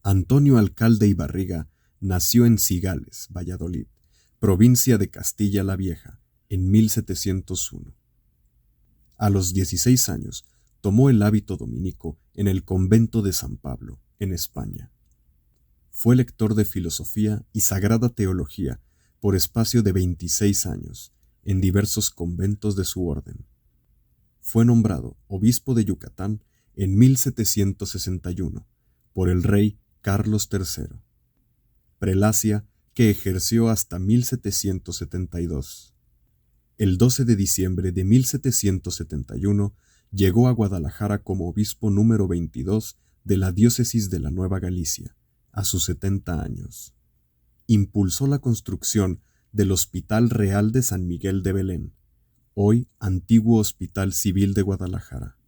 Antonio Alcalde y Barriga nació en Cigales, Valladolid, provincia de Castilla la Vieja, en 1701. A los 16 años tomó el hábito dominico en el convento de San Pablo, en España. Fue lector de filosofía y sagrada teología por espacio de 26 años en diversos conventos de su orden. Fue nombrado obispo de Yucatán en 1761 por el rey Carlos III, prelacia que ejerció hasta 1772. El 12 de diciembre de 1771 llegó a Guadalajara como obispo número 22 de la diócesis de la Nueva Galicia, a sus 70 años. Impulsó la construcción del Hospital Real de San Miguel de Belén, hoy antiguo Hospital Civil de Guadalajara.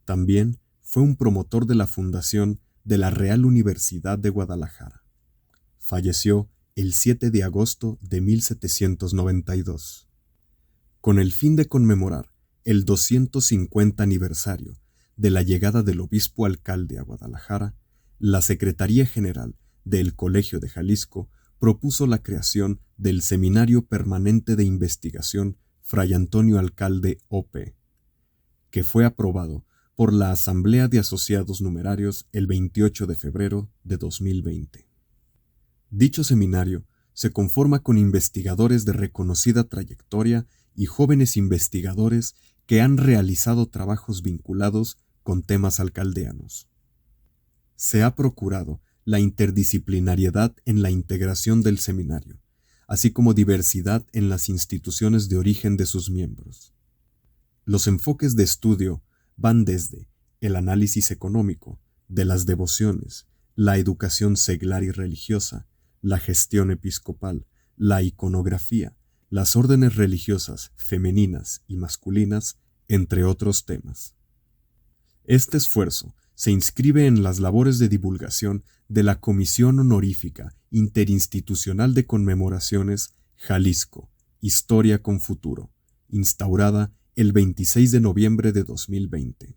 También fue un promotor de la fundación de la Real Universidad de Guadalajara. Falleció el 7 de agosto de 1792. Con el fin de conmemorar el 250 aniversario de la llegada del obispo alcalde a Guadalajara, la Secretaría General del Colegio de Jalisco propuso la creación del Seminario Permanente de Investigación Fray Antonio Alcalde O.P., que fue aprobado por la Asamblea de Asociados Numerarios el 28 de febrero de 2020. Dicho seminario se conforma con investigadores de reconocida trayectoria y jóvenes investigadores que han realizado trabajos vinculados con temas alcaldeanos. Se ha procurado la interdisciplinariedad en la integración del seminario, así como diversidad en las instituciones de origen de sus miembros. Los enfoques de estudio van desde el análisis económico, de las devociones, la educación seglar y religiosa, la gestión episcopal, la iconografía, las órdenes religiosas femeninas y masculinas, entre otros temas. Este esfuerzo se inscribe en las labores de divulgación de la Comisión Honorífica Interinstitucional de Conmemoraciones Jalisco, Historia con Futuro, instaurada el 26 de noviembre de 2020.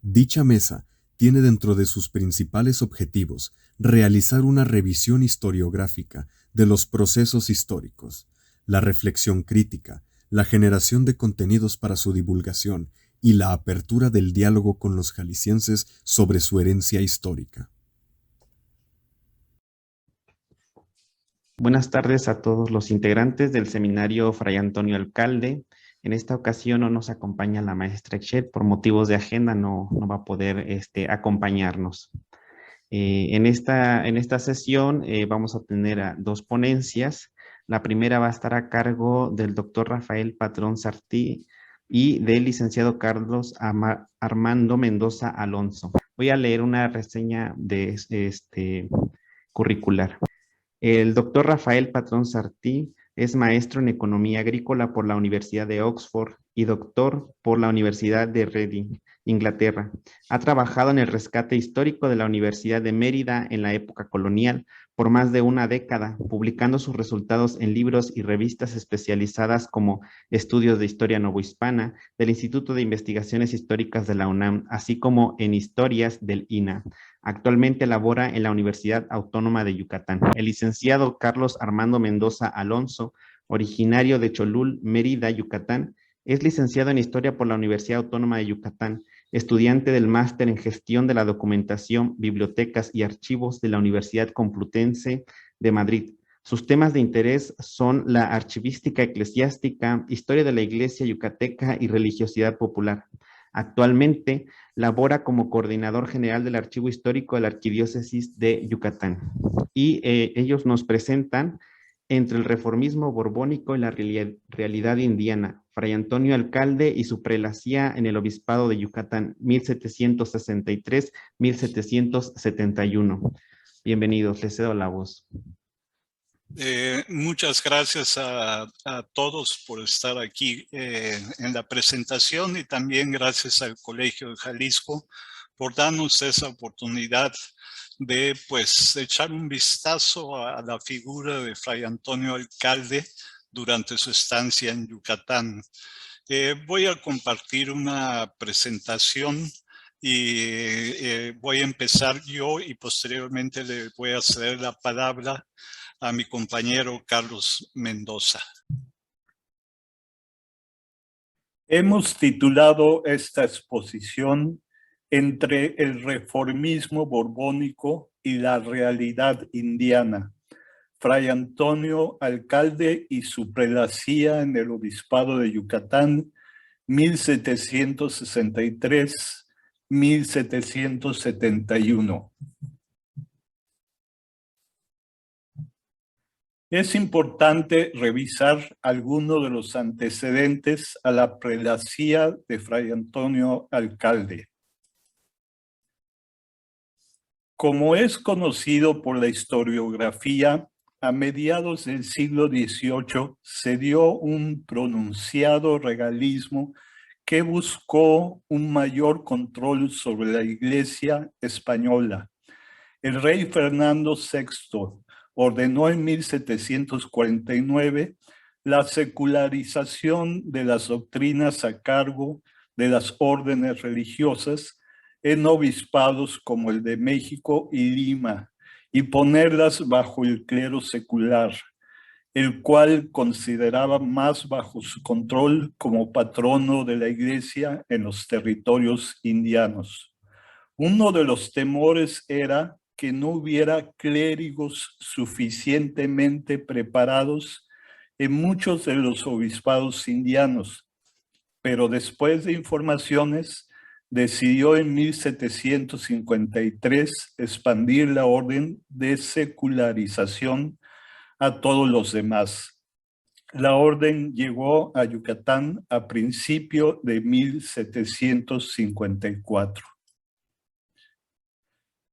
Dicha mesa tiene dentro de sus principales objetivos realizar una revisión historiográfica de los procesos históricos, la reflexión crítica, la generación de contenidos para su divulgación y la apertura del diálogo con los jaliscienses sobre su herencia histórica. Buenas tardes a todos los integrantes del seminario Fray Antonio Alcalde. En esta ocasión no nos acompaña la maestra Exchet, por motivos de agenda no va a poder acompañarnos. En esta sesión vamos a tener dos ponencias. La primera va a estar a cargo del doctor Rafael Patrón Sartí y del licenciado Carlos Armando Mendoza Alonso. Voy a leer una reseña de curricular. El doctor Rafael Patrón Sartí es maestro en Economía Agrícola por la Universidad de Oxford y doctor por la Universidad de Reading, Inglaterra. Ha trabajado en el rescate histórico de la Universidad de Mérida en la época colonial por más de una década, publicando sus resultados en libros y revistas especializadas como Estudios de Historia Novohispana del Instituto de Investigaciones Históricas de la UNAM, así como en Historias del INAH. Actualmente labora en la Universidad Autónoma de Yucatán. El licenciado Carlos Armando Mendoza Alonso, originario de Cholul, Mérida, Yucatán, es licenciado en Historia por la Universidad Autónoma de Yucatán, estudiante del Máster en Gestión de la Documentación, Bibliotecas y Archivos de la Universidad Complutense de Madrid. Sus temas de interés son la archivística eclesiástica, historia de la Iglesia yucateca y religiosidad popular. Actualmente labora como coordinador general del Archivo Histórico de la Arquidiócesis de Yucatán. Y ellos nos presentan Entre el reformismo borbónico y la realidad indiana, Fray Antonio Alcalde y su prelacía en el Obispado de Yucatán, 1763-1771. Bienvenidos, les cedo la voz. Muchas gracias a todos por estar aquí en la presentación y también gracias al Colegio de Jalisco por darnos esa oportunidad de echar un vistazo a la figura de Fray Antonio Alcalde durante su estancia en Yucatán. Voy a compartir una presentación y voy a empezar yo y posteriormente le voy a ceder la palabra a mi compañero Carlos Mendoza. Hemos titulado esta exposición Entre el reformismo borbónico y la realidad indiana, Fray Antonio Alcalde y su prelacía en el Obispado de Yucatán, 1763-1771. Es importante revisar algunos de los antecedentes a la prelacía de Fray Antonio Alcalde. Como es conocido por la historiografía, a mediados del siglo XVIII se dio un pronunciado regalismo que buscó un mayor control sobre la Iglesia española. El rey Fernando VI ordenó en 1749 la secularización de las doctrinas a cargo de las órdenes religiosas en obispados como el de México y Lima y ponerlas bajo el clero secular, el cual consideraba más bajo su control como patrono de la Iglesia en los territorios indianos. Uno de los temores era que no hubiera clérigos suficientemente preparados en muchos de los obispados indianos, pero después de informaciones decidió en 1753 expandir la orden de secularización a todos los demás. La orden llegó a Yucatán a principios de 1754.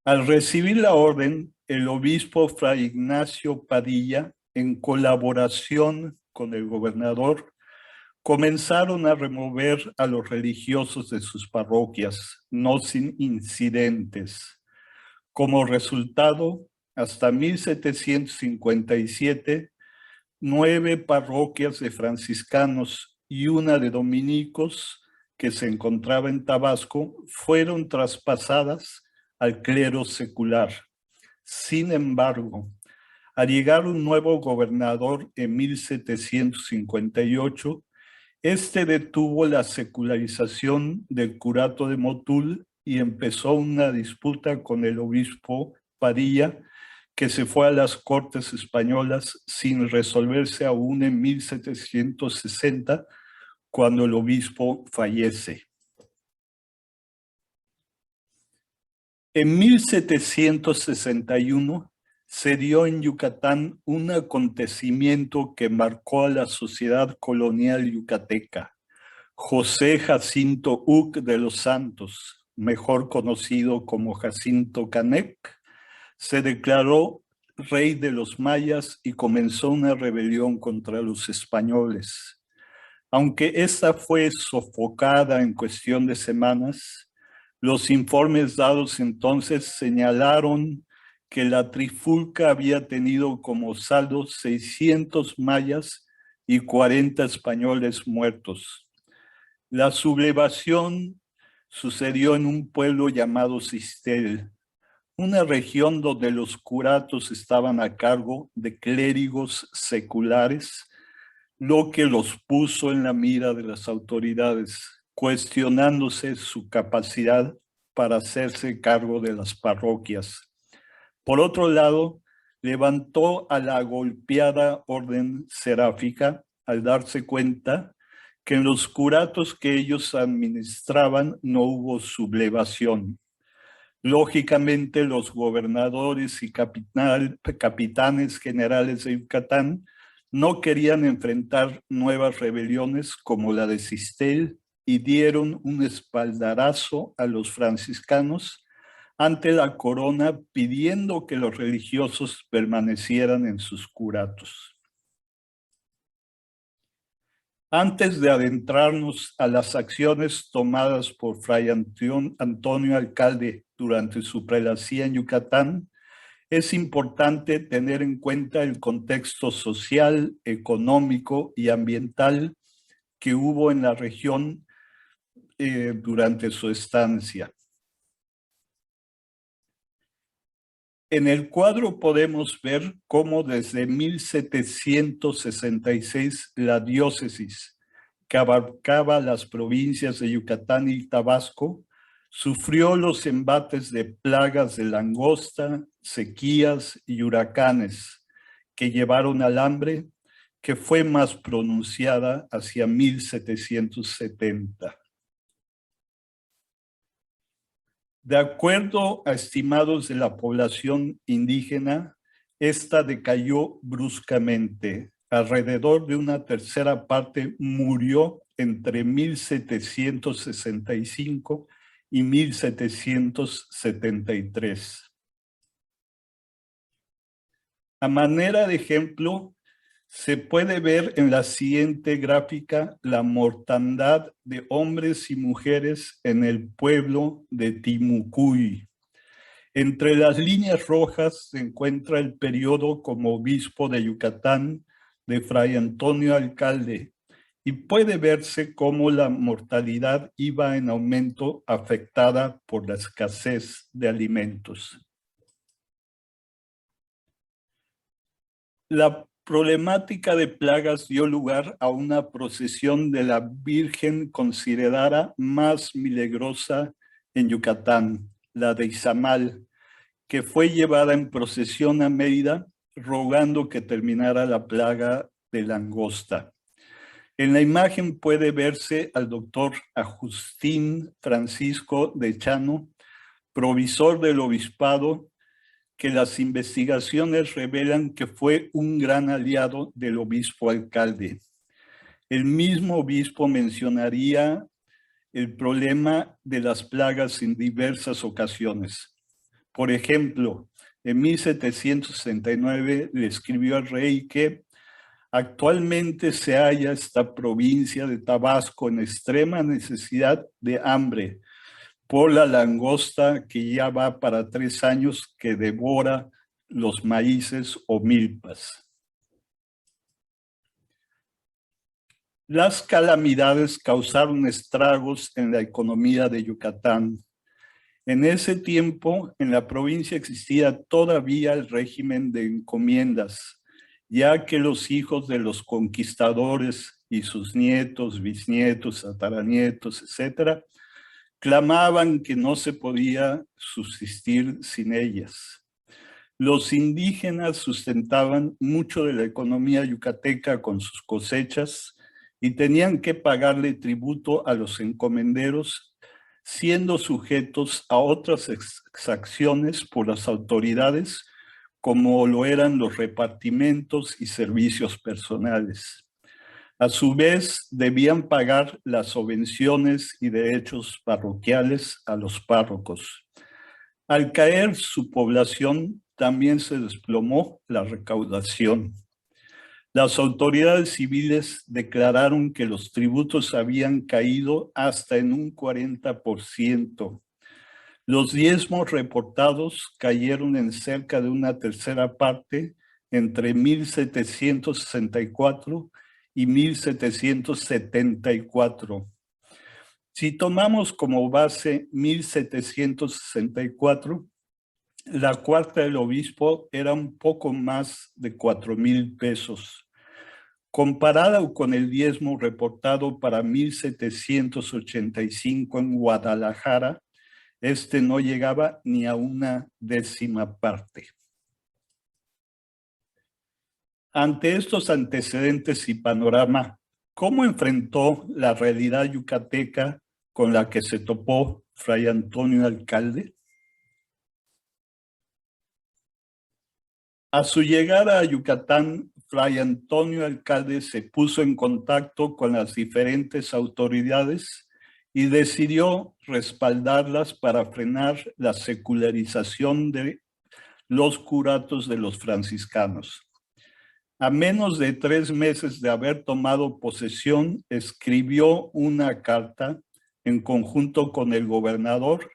Al recibir la orden, el obispo Fray Ignacio Padilla, en colaboración con el gobernador, comenzaron a remover a los religiosos de sus parroquias, no sin incidentes. Como resultado, hasta 1757, 9 parroquias de franciscanos y una de dominicos que se encontraba en Tabasco fueron traspasadas al clero secular. Sin embargo, al llegar un nuevo gobernador en 1758, este detuvo la secularización del curato de Motul y empezó una disputa con el obispo Padilla, que se fue a las Cortes españolas sin resolverse aún en 1760, cuando el obispo fallece. En 1761 se dio en Yucatán un acontecimiento que marcó a la sociedad colonial yucateca. José Jacinto Uc de los Santos, mejor conocido como Jacinto Canec, se declaró rey de los mayas y comenzó una rebelión contra los españoles. Aunque esta fue sofocada en cuestión de semanas, los informes dados entonces señalaron que la trifulca había tenido como saldo 600 mayas y 40 españoles muertos. La sublevación sucedió en un pueblo llamado Sistel, una región donde los curatos estaban a cargo de clérigos seculares, lo que los puso en la mira de las autoridades, cuestionándose su capacidad para hacerse cargo de las parroquias. Por otro lado, levantó a la golpeada orden seráfica al darse cuenta que en los curatos que ellos administraban no hubo sublevación. Lógicamente, los gobernadores y capitanes generales de Yucatán no querían enfrentar nuevas rebeliones como la de Sistel y dieron un espaldarazo a los franciscanos ante la corona, pidiendo que los religiosos permanecieran en sus curatos. Antes de adentrarnos a las acciones tomadas por Fray Antonio Alcalde durante su prelacía en Yucatán, es importante tener en cuenta el contexto social, económico y ambiental que hubo en la región durante su estancia. En el cuadro podemos ver cómo desde 1766 la diócesis, que abarcaba las provincias de Yucatán y Tabasco, sufrió los embates de plagas de langosta, sequías y huracanes que llevaron al hambre, que fue más pronunciada hacia 1770. De acuerdo a estimados de la población indígena, esta decayó bruscamente. Alrededor de una tercera parte murió entre 1765 y 1773. A manera de ejemplo, se puede ver en la siguiente gráfica la mortandad de hombres y mujeres en el pueblo de Timucuy. Entre las líneas rojas se encuentra el periodo como obispo de Yucatán de Fray Antonio Alcalde, y puede verse cómo la mortalidad iba en aumento afectada por la escasez de alimentos. La problemática de plagas dio lugar a una procesión de la Virgen considerada más milagrosa en Yucatán, la de Izamal, que fue llevada en procesión a Mérida rogando que terminara la plaga de langosta. En la imagen puede verse al doctor Agustín Francisco de Chano, provisor del obispado, que las investigaciones revelan que fue un gran aliado del obispo alcalde. El mismo obispo mencionaría el problema de las plagas en diversas ocasiones. Por ejemplo, en 1769 le escribió al rey que actualmente se halla esta provincia de Tabasco en extrema necesidad de hambre por la langosta que ya va para 3 años que devora los maíces o milpas. Las calamidades causaron estragos en la economía de Yucatán. En ese tiempo, en la provincia existía todavía el régimen de encomiendas, ya que los hijos de los conquistadores y sus nietos, bisnietos, tataranietos, etcétera, clamaban que no se podía subsistir sin ellas. Los indígenas sustentaban mucho de la economía yucateca con sus cosechas y tenían que pagarle tributo a los encomenderos, siendo sujetos a otras exacciones por las autoridades, como lo eran los repartimentos y servicios personales. A su vez, debían pagar las subvenciones y derechos parroquiales a los párrocos. Al caer su población, también se desplomó la recaudación. Las autoridades civiles declararon que los tributos habían caído hasta en un 40%. Los diezmos reportados cayeron en cerca de una tercera parte entre 1764 y 1774. Si tomamos como base 1764, la cuarta del obispo era un poco más de 4,000 pesos. Comparado con el diezmo reportado para 1785 en Guadalajara, este no llegaba ni a una décima parte. Ante estos antecedentes y panorama, ¿cómo enfrentó la realidad yucateca con la que se topó Fray Antonio Alcalde? A su llegada a Yucatán, Fray Antonio Alcalde se puso en contacto con las diferentes autoridades y decidió respaldarlas para frenar la secularización de los curatos de los franciscanos. A menos de 3 meses de haber tomado posesión, escribió una carta en conjunto con el gobernador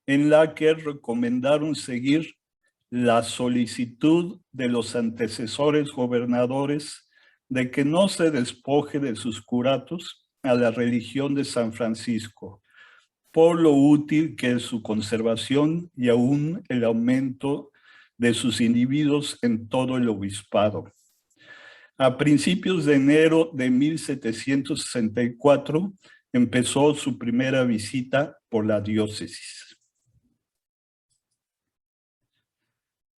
en la que recomendaron seguir la solicitud de los antecesores gobernadores de que no se despoje de sus curatos a la religión de San Francisco, por lo útil que es su conservación y aún el aumento de sus individuos en todo el obispado. A principios de enero de 1764 empezó su primera visita por la diócesis.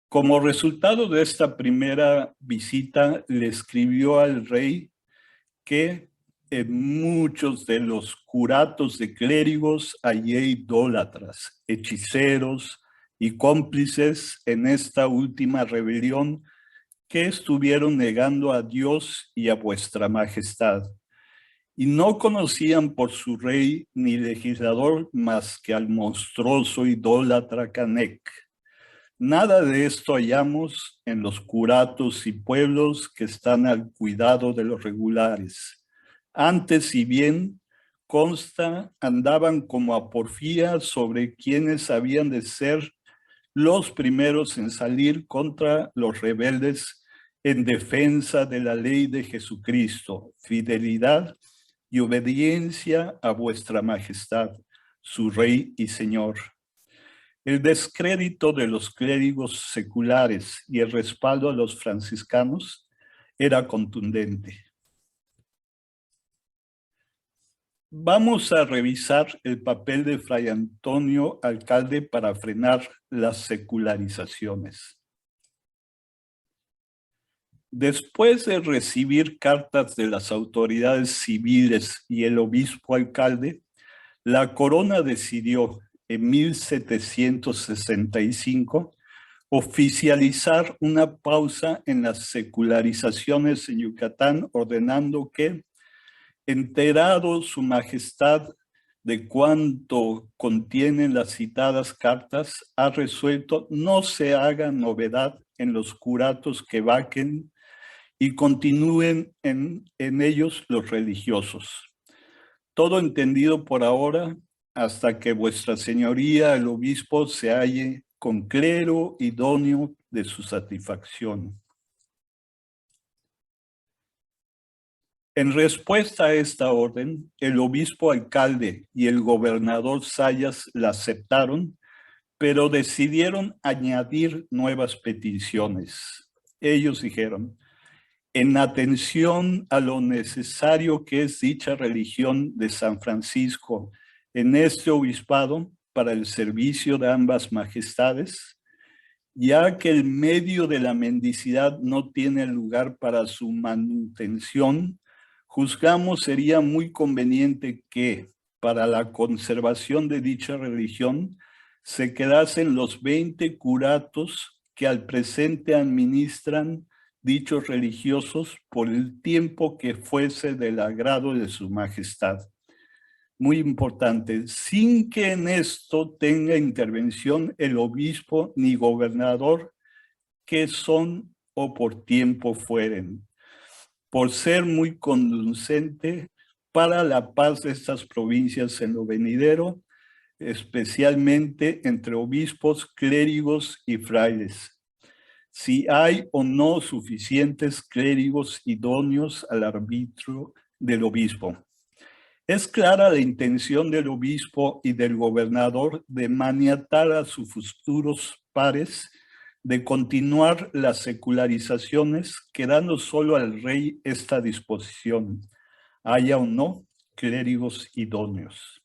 Como resultado de esta primera visita, le escribió al rey que en muchos de los curatos de clérigos hallé idólatras, hechiceros y cómplices en esta última rebelión que estuvieron negando a Dios y a vuestra majestad, y no conocían por su rey ni legislador más que al monstruoso idólatra Canec. Nada de esto hallamos en los curatos y pueblos que están al cuidado de los regulares. Antes, si bien consta, andaban como a porfía sobre quienes habían de ser los primeros en salir contra los rebeldes en defensa de la ley de Jesucristo, fidelidad y obediencia a vuestra majestad, su Rey y Señor. El descrédito de los clérigos seculares y el respaldo a los franciscanos era contundente. Vamos a revisar el papel de Fray Antonio Alcalde para frenar las secularizaciones. Después de recibir cartas de las autoridades civiles y el obispo alcalde, la corona decidió en 1765 oficializar una pausa en las secularizaciones en Yucatán, ordenando que, enterado su majestad de cuanto contienen las citadas cartas, ha resuelto no se haga novedad en los curatos que vaquen y continúen en ellos los religiosos. Todo entendido por ahora, hasta que vuestra señoría, el obispo, se halle con clero idóneo de su satisfacción. En respuesta a esta orden, el obispo alcalde y el gobernador Zayas la aceptaron, pero decidieron añadir nuevas peticiones. Ellos dijeron: en atención a lo necesario que es dicha religión de San Francisco en este obispado para el servicio de ambas majestades, ya que el medio de la mendicidad no tiene lugar para su manutención, juzgamos sería muy conveniente que, para la conservación de dicha religión, se quedasen los 20 curatos que al presente administran dichos religiosos por el tiempo que fuese del agrado de su majestad. Muy importante, sin que en esto tenga intervención el obispo ni gobernador, que son o por tiempo fueren, por ser muy conducente para la paz de estas provincias en lo venidero, especialmente entre obispos, clérigos y frailes. Si hay o no suficientes clérigos idóneos al arbitrio del obispo. Es clara la intención del obispo y del gobernador de maniatar a sus futuros pares, de continuar las secularizaciones, quedando solo al rey esta disposición, haya o no clérigos idóneos.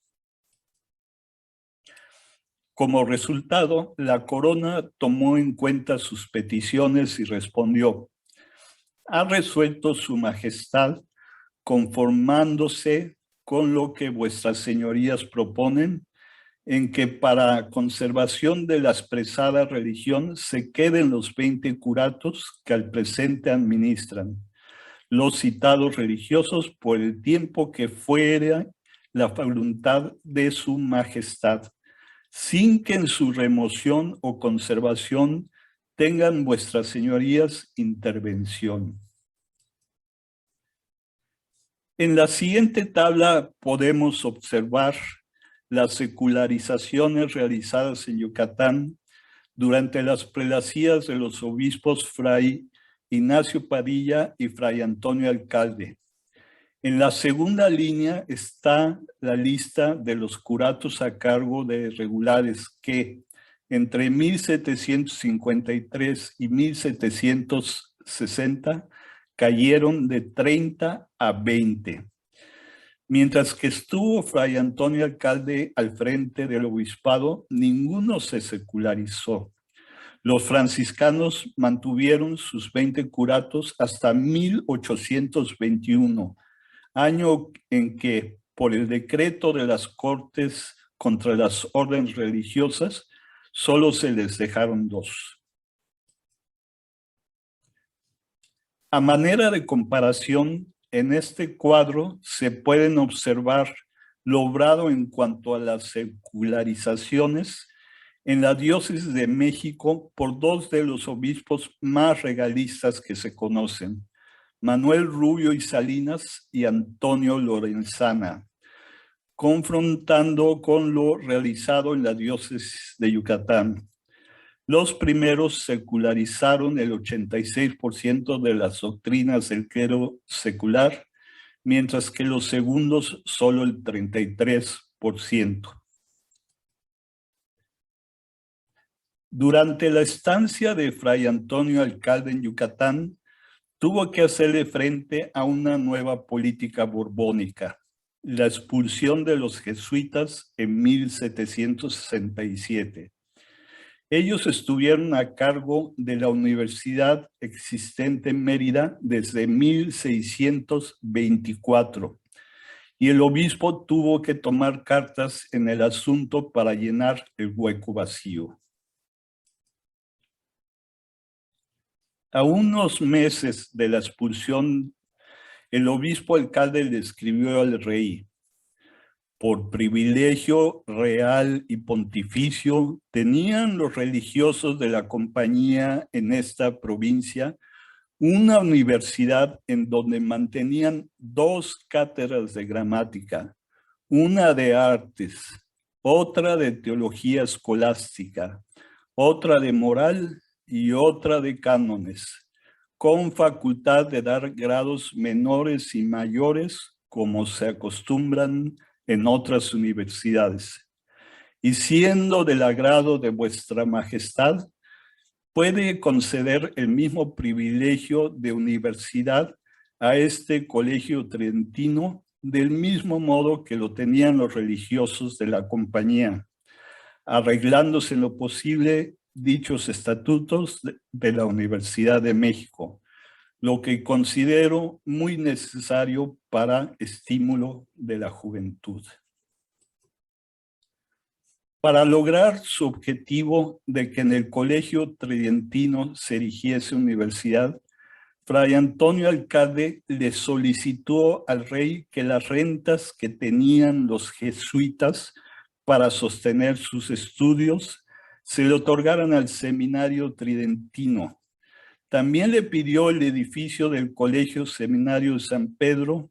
Como resultado, la corona tomó en cuenta sus peticiones y respondió: ha resuelto su majestad, conformándose con lo que vuestras señorías proponen, en que para conservación de la expresada religión se queden los 20 curatos que al presente administran los citados religiosos por el tiempo que fuera la voluntad de su majestad, sin que en su remoción o conservación tengan vuestras señorías intervención. En la siguiente tabla podemos observar las secularizaciones realizadas en Yucatán durante las prelacías de los obispos Fray Ignacio Padilla y Fray Antonio Alcalde. En la segunda línea está la lista de los curatos a cargo de regulares que, entre 1753 y 1760 cayeron de 30 a 20. Mientras que estuvo Fray Antonio Alcalde al frente del obispado, ninguno se secularizó. Los franciscanos mantuvieron sus 20 curatos hasta 1821, año en que, por el decreto de las Cortes contra las órdenes religiosas, solo se les dejaron 2. A manera de comparación, en este cuadro se pueden observar lo obrado en cuanto a las secularizaciones en la diócesis de México por 2 de los obispos más regalistas que se conocen, Manuel Rubio y Salinas y Antonio Lorenzana, confrontando con lo realizado en la diócesis de Yucatán. Los primeros secularizaron el 86% de las doctrinas del clero secular, mientras que los segundos solo el 33%. Durante la estancia de Fray Antonio Alcalde en Yucatán, tuvo que hacerle frente a una nueva política borbónica, la expulsión de los jesuitas en 1767. Ellos estuvieron a cargo de la universidad existente en Mérida desde 1624 y el obispo tuvo que tomar cartas en el asunto para llenar el hueco vacío. A unos meses de la expulsión, el obispo alcalde le escribió al rey: por privilegio real y pontificio, tenían los religiosos de la compañía en esta provincia una universidad en donde mantenían 2 cátedras de gramática, una de artes, otra de teología escolástica, otra de moral y otra de cánones, con facultad de dar grados menores y mayores como se acostumbran en otras universidades. Y siendo del agrado de vuestra majestad, puede conceder el mismo privilegio de universidad a este colegio tridentino del mismo modo que lo tenían los religiosos de la compañía, arreglándose en lo posible dichos estatutos de la Universidad de México, lo que considero muy necesario para estímulo de la juventud. Para lograr su objetivo de que en el colegio tridentino se erigiese universidad, Fray Antonio Alcalde le solicitó al rey que las rentas que tenían los jesuitas para sostener sus estudios se le otorgaran al seminario tridentino. También le pidió el edificio del Colegio Seminario de San Pedro,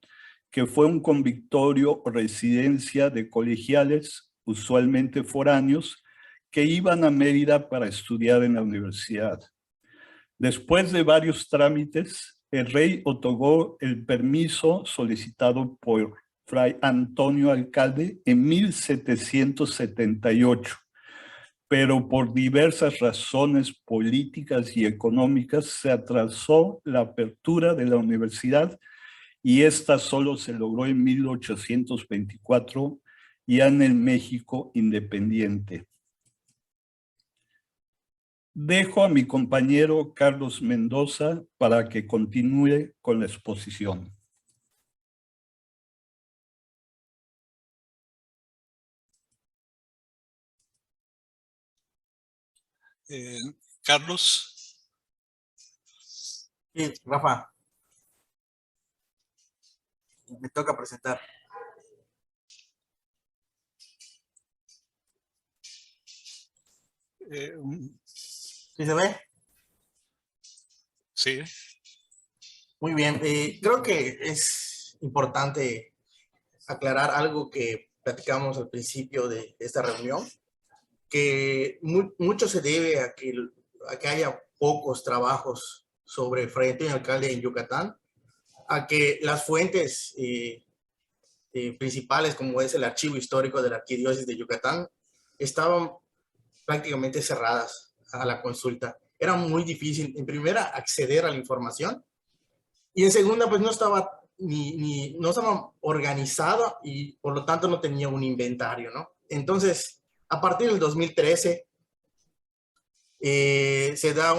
que fue un convictorio o residencia de colegiales, usualmente foráneos, que iban a Mérida para estudiar en la universidad. Después de varios trámites, el rey otorgó el permiso solicitado por Fray Antonio Alcalde en 1778. Pero por diversas razones políticas y económicas se atrasó la apertura de la universidad y esta solo se logró en 1824, ya en el México independiente. Dejo a mi compañero Carlos Mendoza para que continúe con la exposición. Carlos. Sí, Rafa. Me toca presentar. ¿Sí se ve? Sí. Muy bien. Creo que es importante aclarar algo que platicamos al principio de esta reunión, que mucho se debe a que haya pocos trabajos sobre Fray Antonio Alcalde en Yucatán, a que las fuentes principales, como es el archivo histórico de la Arquidiócesis de Yucatán, estaban prácticamente cerradas a la consulta. Era muy difícil, en primera, acceder a la información, y en segunda, pues no estaba no estaba organizado y por lo tanto no tenía un inventario, ¿no? Entonces, a partir del 2013, se da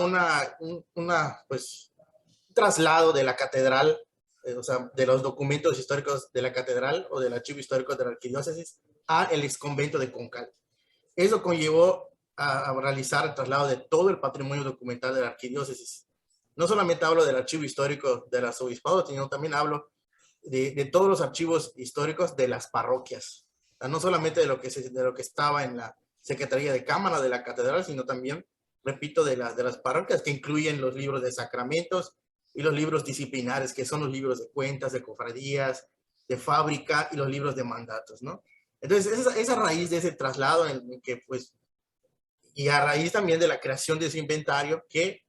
pues, un traslado de la catedral, o sea, de los documentos históricos de la catedral o del archivo histórico de la arquidiócesis a el exconvento de Concal. Eso conllevó a realizar el traslado de todo el patrimonio documental de la arquidiócesis. No solamente hablo del archivo histórico de las obispados, sino también hablo de todos los archivos históricos de las parroquias. O sea, no solamente de lo que estaba en la Secretaría de Cámara de la Catedral, sino también, repito, de las parroquias, que incluyen los libros de sacramentos y los libros disciplinares, que son los libros de cuentas, de cofradías, de fábrica y los libros de mandatos, ¿no? Entonces, esa raíz de ese traslado en que, pues, y a raíz también de la creación de ese inventario, que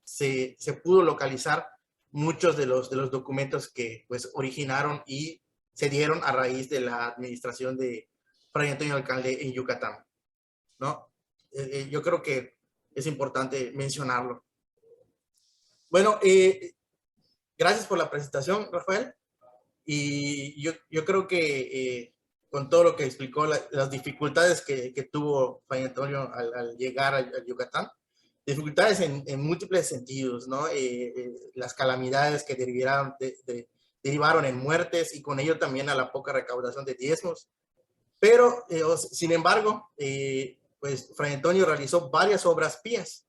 se pudo localizar muchos de los documentos que, pues, originaron y se dieron a raíz de la administración de Fray Antonio Alcalde en Yucatán, ¿no? Yo creo que es importante mencionarlo. Bueno, gracias por la presentación, Rafael. Y yo creo que con todo lo que explicó, las dificultades que tuvo Fray Antonio al llegar a Yucatán, dificultades en múltiples sentidos, ¿no? Las calamidades que derivaron en muertes y con ello también a la poca recaudación de diezmos. Pero, sin embargo, pues Fray Antonio realizó varias obras pías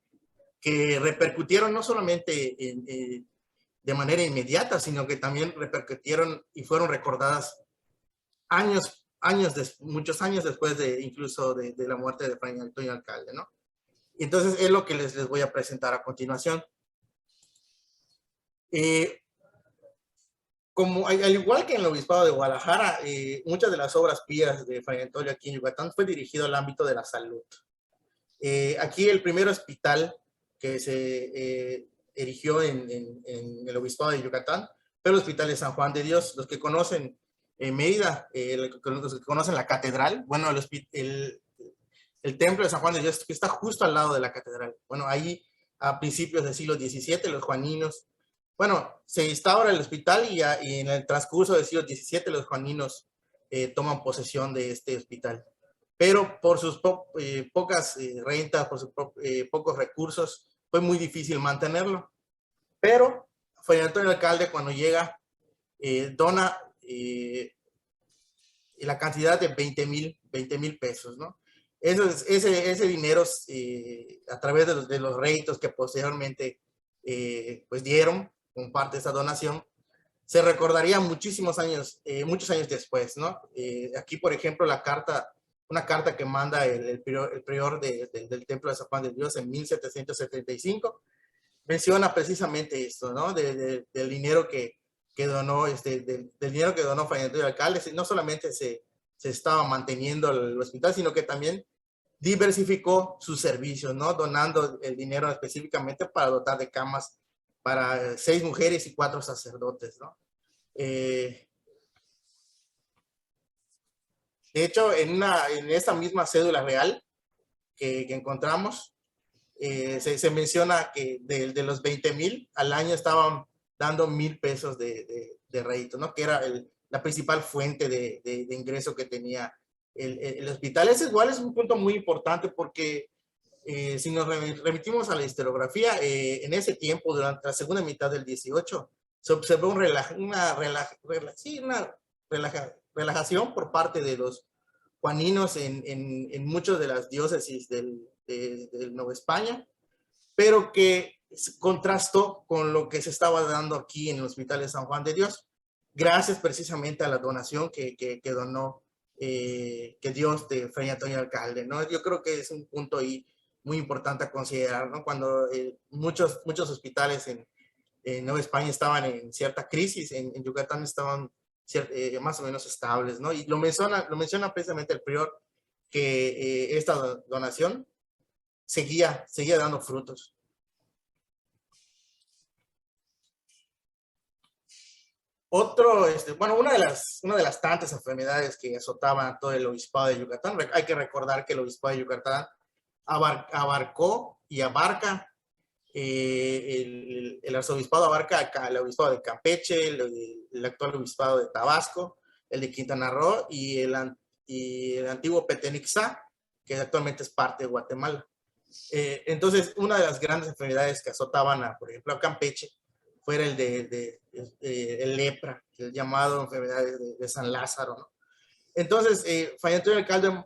que repercutieron no solamente de manera inmediata, sino que también repercutieron y fueron recordadas muchos años después incluso de la muerte de Fray Antonio Alcalde, ¿no? Entonces es lo que les voy a presentar a continuación. Como al igual que en el Obispado de Guadalajara, muchas de las obras pías de Fray Antonio aquí en Yucatán fue dirigido al ámbito de la salud. Aquí el primer hospital que se erigió en el Obispado de Yucatán fue el Hospital de San Juan de Dios. Los que conocen Mérida, los que conocen la catedral, bueno, el templo de San Juan de Dios, que está justo al lado de la catedral. Bueno, ahí a principios del siglo XVII, los juaninos, bueno, se instaura el hospital y en el transcurso del siglo XVII los juaninos toman posesión de este hospital. Pero por sus pocas rentas, por sus pocos recursos, fue muy difícil mantenerlo. Pero Fray Antonio Alcalde, cuando llega, dona la cantidad de 20,000 pesos, ¿no? Ese dinero, a través de los réditos que posteriormente pues dieron con parte de esa donación, se recordaría muchos años después, ¿no? Aquí, por ejemplo, una carta que manda el prior del Templo de San Juan de Dios en 1775, menciona precisamente esto, ¿no? Del dinero que donó, del dinero que donó Fray Antonio Alcalde. No solamente se estaba manteniendo el hospital, sino que también diversificó sus servicios, ¿no? Donando el dinero específicamente para dotar de camas para 6 mujeres y 4 sacerdotes, ¿no? De hecho, en esta misma cédula real que encontramos, se menciona que de los 20,000 al año estaban dando 1,000 pesos de rédito, ¿no? Que era la principal fuente de ingreso que tenía el hospital. Ese igual es un punto muy importante porque si nos remitimos a la historiografía, en ese tiempo, durante la segunda mitad del 18, se observó una relajación por parte de los juaninos en muchas de las diócesis de Nueva España, pero que contrastó con lo que se estaba dando aquí en el Hospital de San Juan de Dios, gracias precisamente a la donación que donó, que dio Fray Antonio Alcalde, ¿no? Yo creo que es un punto ahí muy importante a considerar, ¿no? Cuando muchos hospitales en Nueva España estaban en cierta crisis, en Yucatán estaban más o menos estables, ¿no? Y lo menciona precisamente el prior, que esta donación seguía dando frutos. Una de las tantas enfermedades que azotaban todo el Obispado de Yucatán, hay que recordar que el Obispado de Yucatán abarcó y abarca, el arzobispado abarca el obispado de Campeche, el actual obispado de Tabasco, el de Quintana Roo y el antiguo Petenixá, que actualmente es parte de Guatemala. Entonces, una de las grandes enfermedades que azotaban, por ejemplo, a Campeche, fue el lepra, el llamado enfermedad de San Lázaro, ¿no? Entonces, Fray Antonio Alcalde,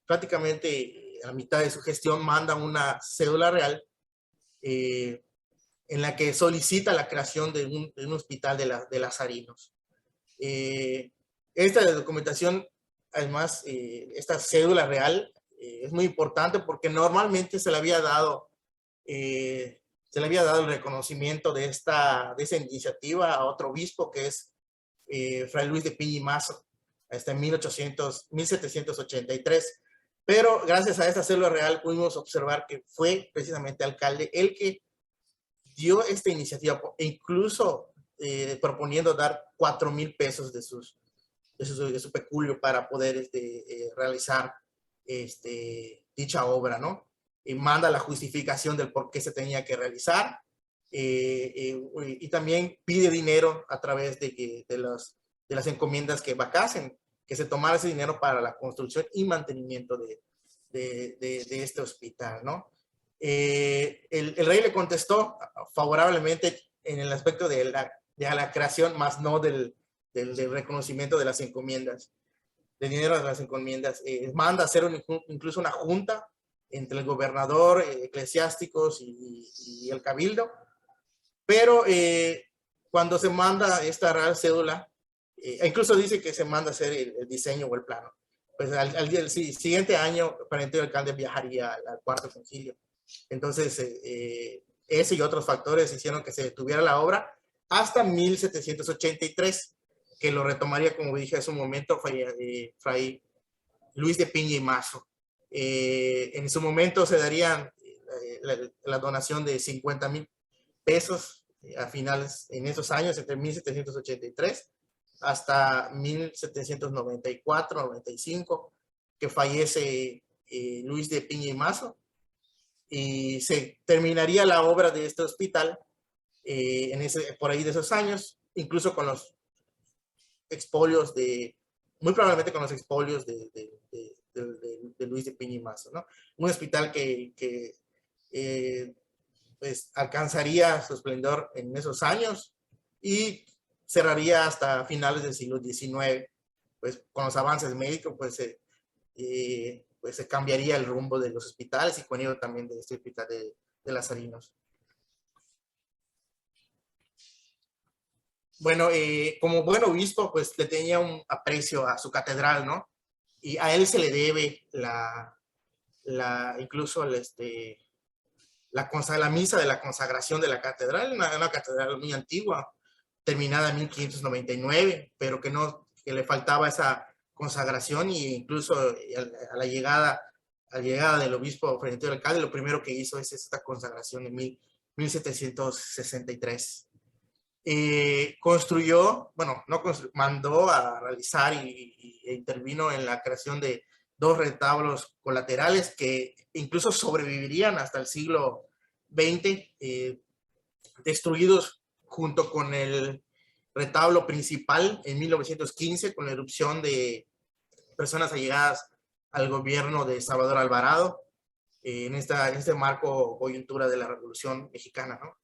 prácticamente a la mitad de su gestión, manda una cédula real en la que solicita la creación de un hospital de lazarinos. Esta documentación, además, esta cédula real es muy importante porque normalmente se le había dado el reconocimiento de esa iniciativa a otro obispo, que es Fray Luis de Piña y Mazo, hasta en 1783. Pero gracias a esta célula real pudimos observar que fue precisamente alcalde el que dio esta iniciativa, e incluso proponiendo dar 4,000 pesos de su peculio para poder realizar dicha obra, ¿no? Y manda la justificación del por qué se tenía que realizar, y también pide dinero a través de las encomiendas que vacasen, que se tomara ese dinero para la construcción y mantenimiento de este hospital, ¿no? El rey le contestó favorablemente en el aspecto de la creación, más no del reconocimiento de las encomiendas, del dinero de las encomiendas. Manda hacer incluso una junta entre el gobernador, eclesiásticos y el cabildo, pero cuando se manda esta real cédula, incluso dice que se manda a hacer el diseño o el plano, pues al siguiente año Fray Antonio Alcalde viajaría al Cuarto Concilio. Entonces, ese y otros factores hicieron que se detuviera la obra hasta 1783, que lo retomaría, como dije hace un momento, Fray Luis de Piña y Mazo. En su momento se darían la donación de 50,000 pesos a finales, en esos años, entre 1783 hasta 1794-95, que fallece Luis de Piña y Mazo, y se terminaría la obra de este hospital por ahí de esos años, incluso con los expolios muy probablemente con los expolios de Luis de Piña y Mazo, ¿no? Un hospital que pues alcanzaría su esplendor en esos años y cerraría hasta finales del siglo XIX, pues con los avances médicos, pues se cambiaría el rumbo de los hospitales y con ello también de este hospital de lazarinos. Bueno, como buen obispo, pues le tenía un aprecio a su catedral, ¿no? Y a él se le debe incluso la misa de la consagración de la catedral, una catedral muy antigua, terminada en 1599, pero que le faltaba esa consagración, y incluso a la llegada del obispo Fray Antonio Alcalde, lo primero que hizo es esta consagración en 1763. Mandó a realizar e intervino en la creación de 2 retablos colaterales que incluso sobrevivirían hasta el siglo XX, destruidos junto con el retablo principal en 1915, con la erupción de personas allegadas al gobierno de Salvador Alvarado, en este marco coyuntura de la Revolución Mexicana, ¿no?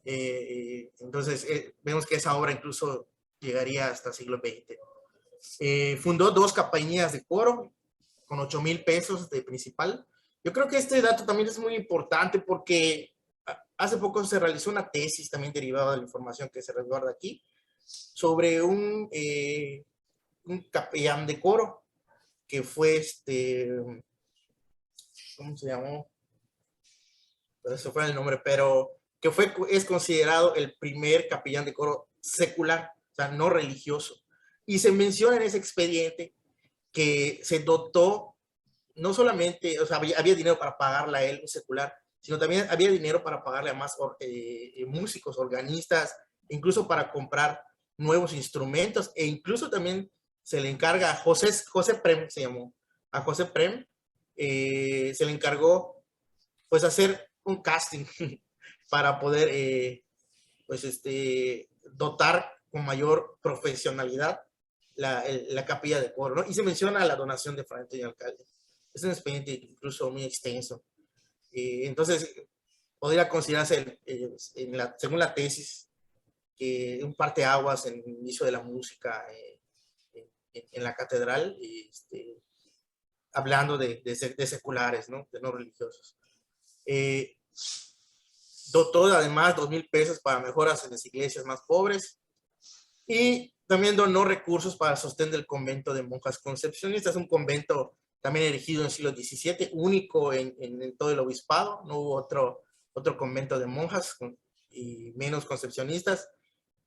Entonces, vemos que esa obra incluso llegaría hasta el siglo XX. Fundó 2 capellanías de coro con 8,000 pesos de principal. Yo creo que este dato también es muy importante porque hace poco se realizó una tesis también derivada de la información que se resguarda aquí sobre un capellán de coro que fue ¿cómo se llamó? Pero eso fue el nombre, pero que es considerado el primer capellán de coro secular, o sea, no religioso. Y se menciona en ese expediente que se dotó, no solamente, o sea, había dinero para pagarle a él, un secular, sino también había dinero para pagarle a más músicos, organistas, incluso para comprar nuevos instrumentos, e incluso también se le encarga a José Prem, se llamó, a José Prem, se le encargó pues hacer un casting para poder pues dotar con mayor profesionalidad la capilla de coro, ¿no? Y se menciona la donación de Fray Antonio Alcalde. Es un expediente incluso muy extenso. Entonces, podría considerarse, según la tesis, que un parteaguas en el inicio de la música en la catedral, hablando de seculares, ¿no? De no religiosos. Dotó además 2,000 pesos para mejoras en las iglesias más pobres y también donó recursos para el sostén del convento de monjas concepcionistas, un convento también erigido en el siglo XVII, único en todo el obispado. No hubo otro convento de monjas y menos concepcionistas,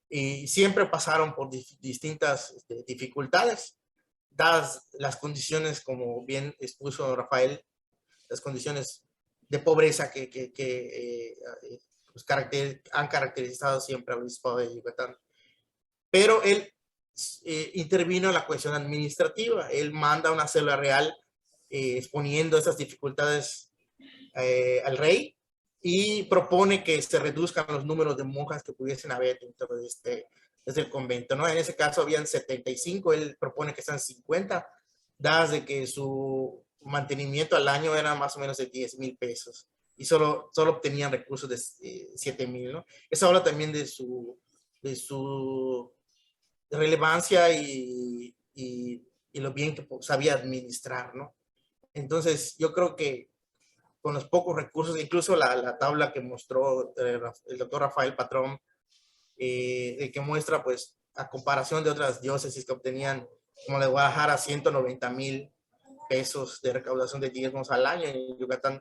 y siempre pasaron por distintas dificultades, dadas las condiciones, como bien expuso Rafael, las condiciones de pobreza que pues han caracterizado siempre al obispado de Yucatán. Pero él intervino en la cuestión administrativa. Él manda una célula real exponiendo esas dificultades al rey y propone que se reduzcan los números de monjas que pudiesen haber dentro de el convento, ¿no? En ese caso habían 75, él propone que sean 50, dadas de que su mantenimiento al año era más o menos de 10,000 pesos y solo obtenían recursos de 7,000, ¿no? Eso habla también de su relevancia y lo bien que sabía administrar, ¿no? Entonces, yo creo que con los pocos recursos, incluso la tabla que mostró el doctor Rafael Patrón, que muestra, pues, a comparación de otras diócesis que obtenían, como la de Guadalajara, 190,000 pesos de recaudación de diezmos al año, en Yucatán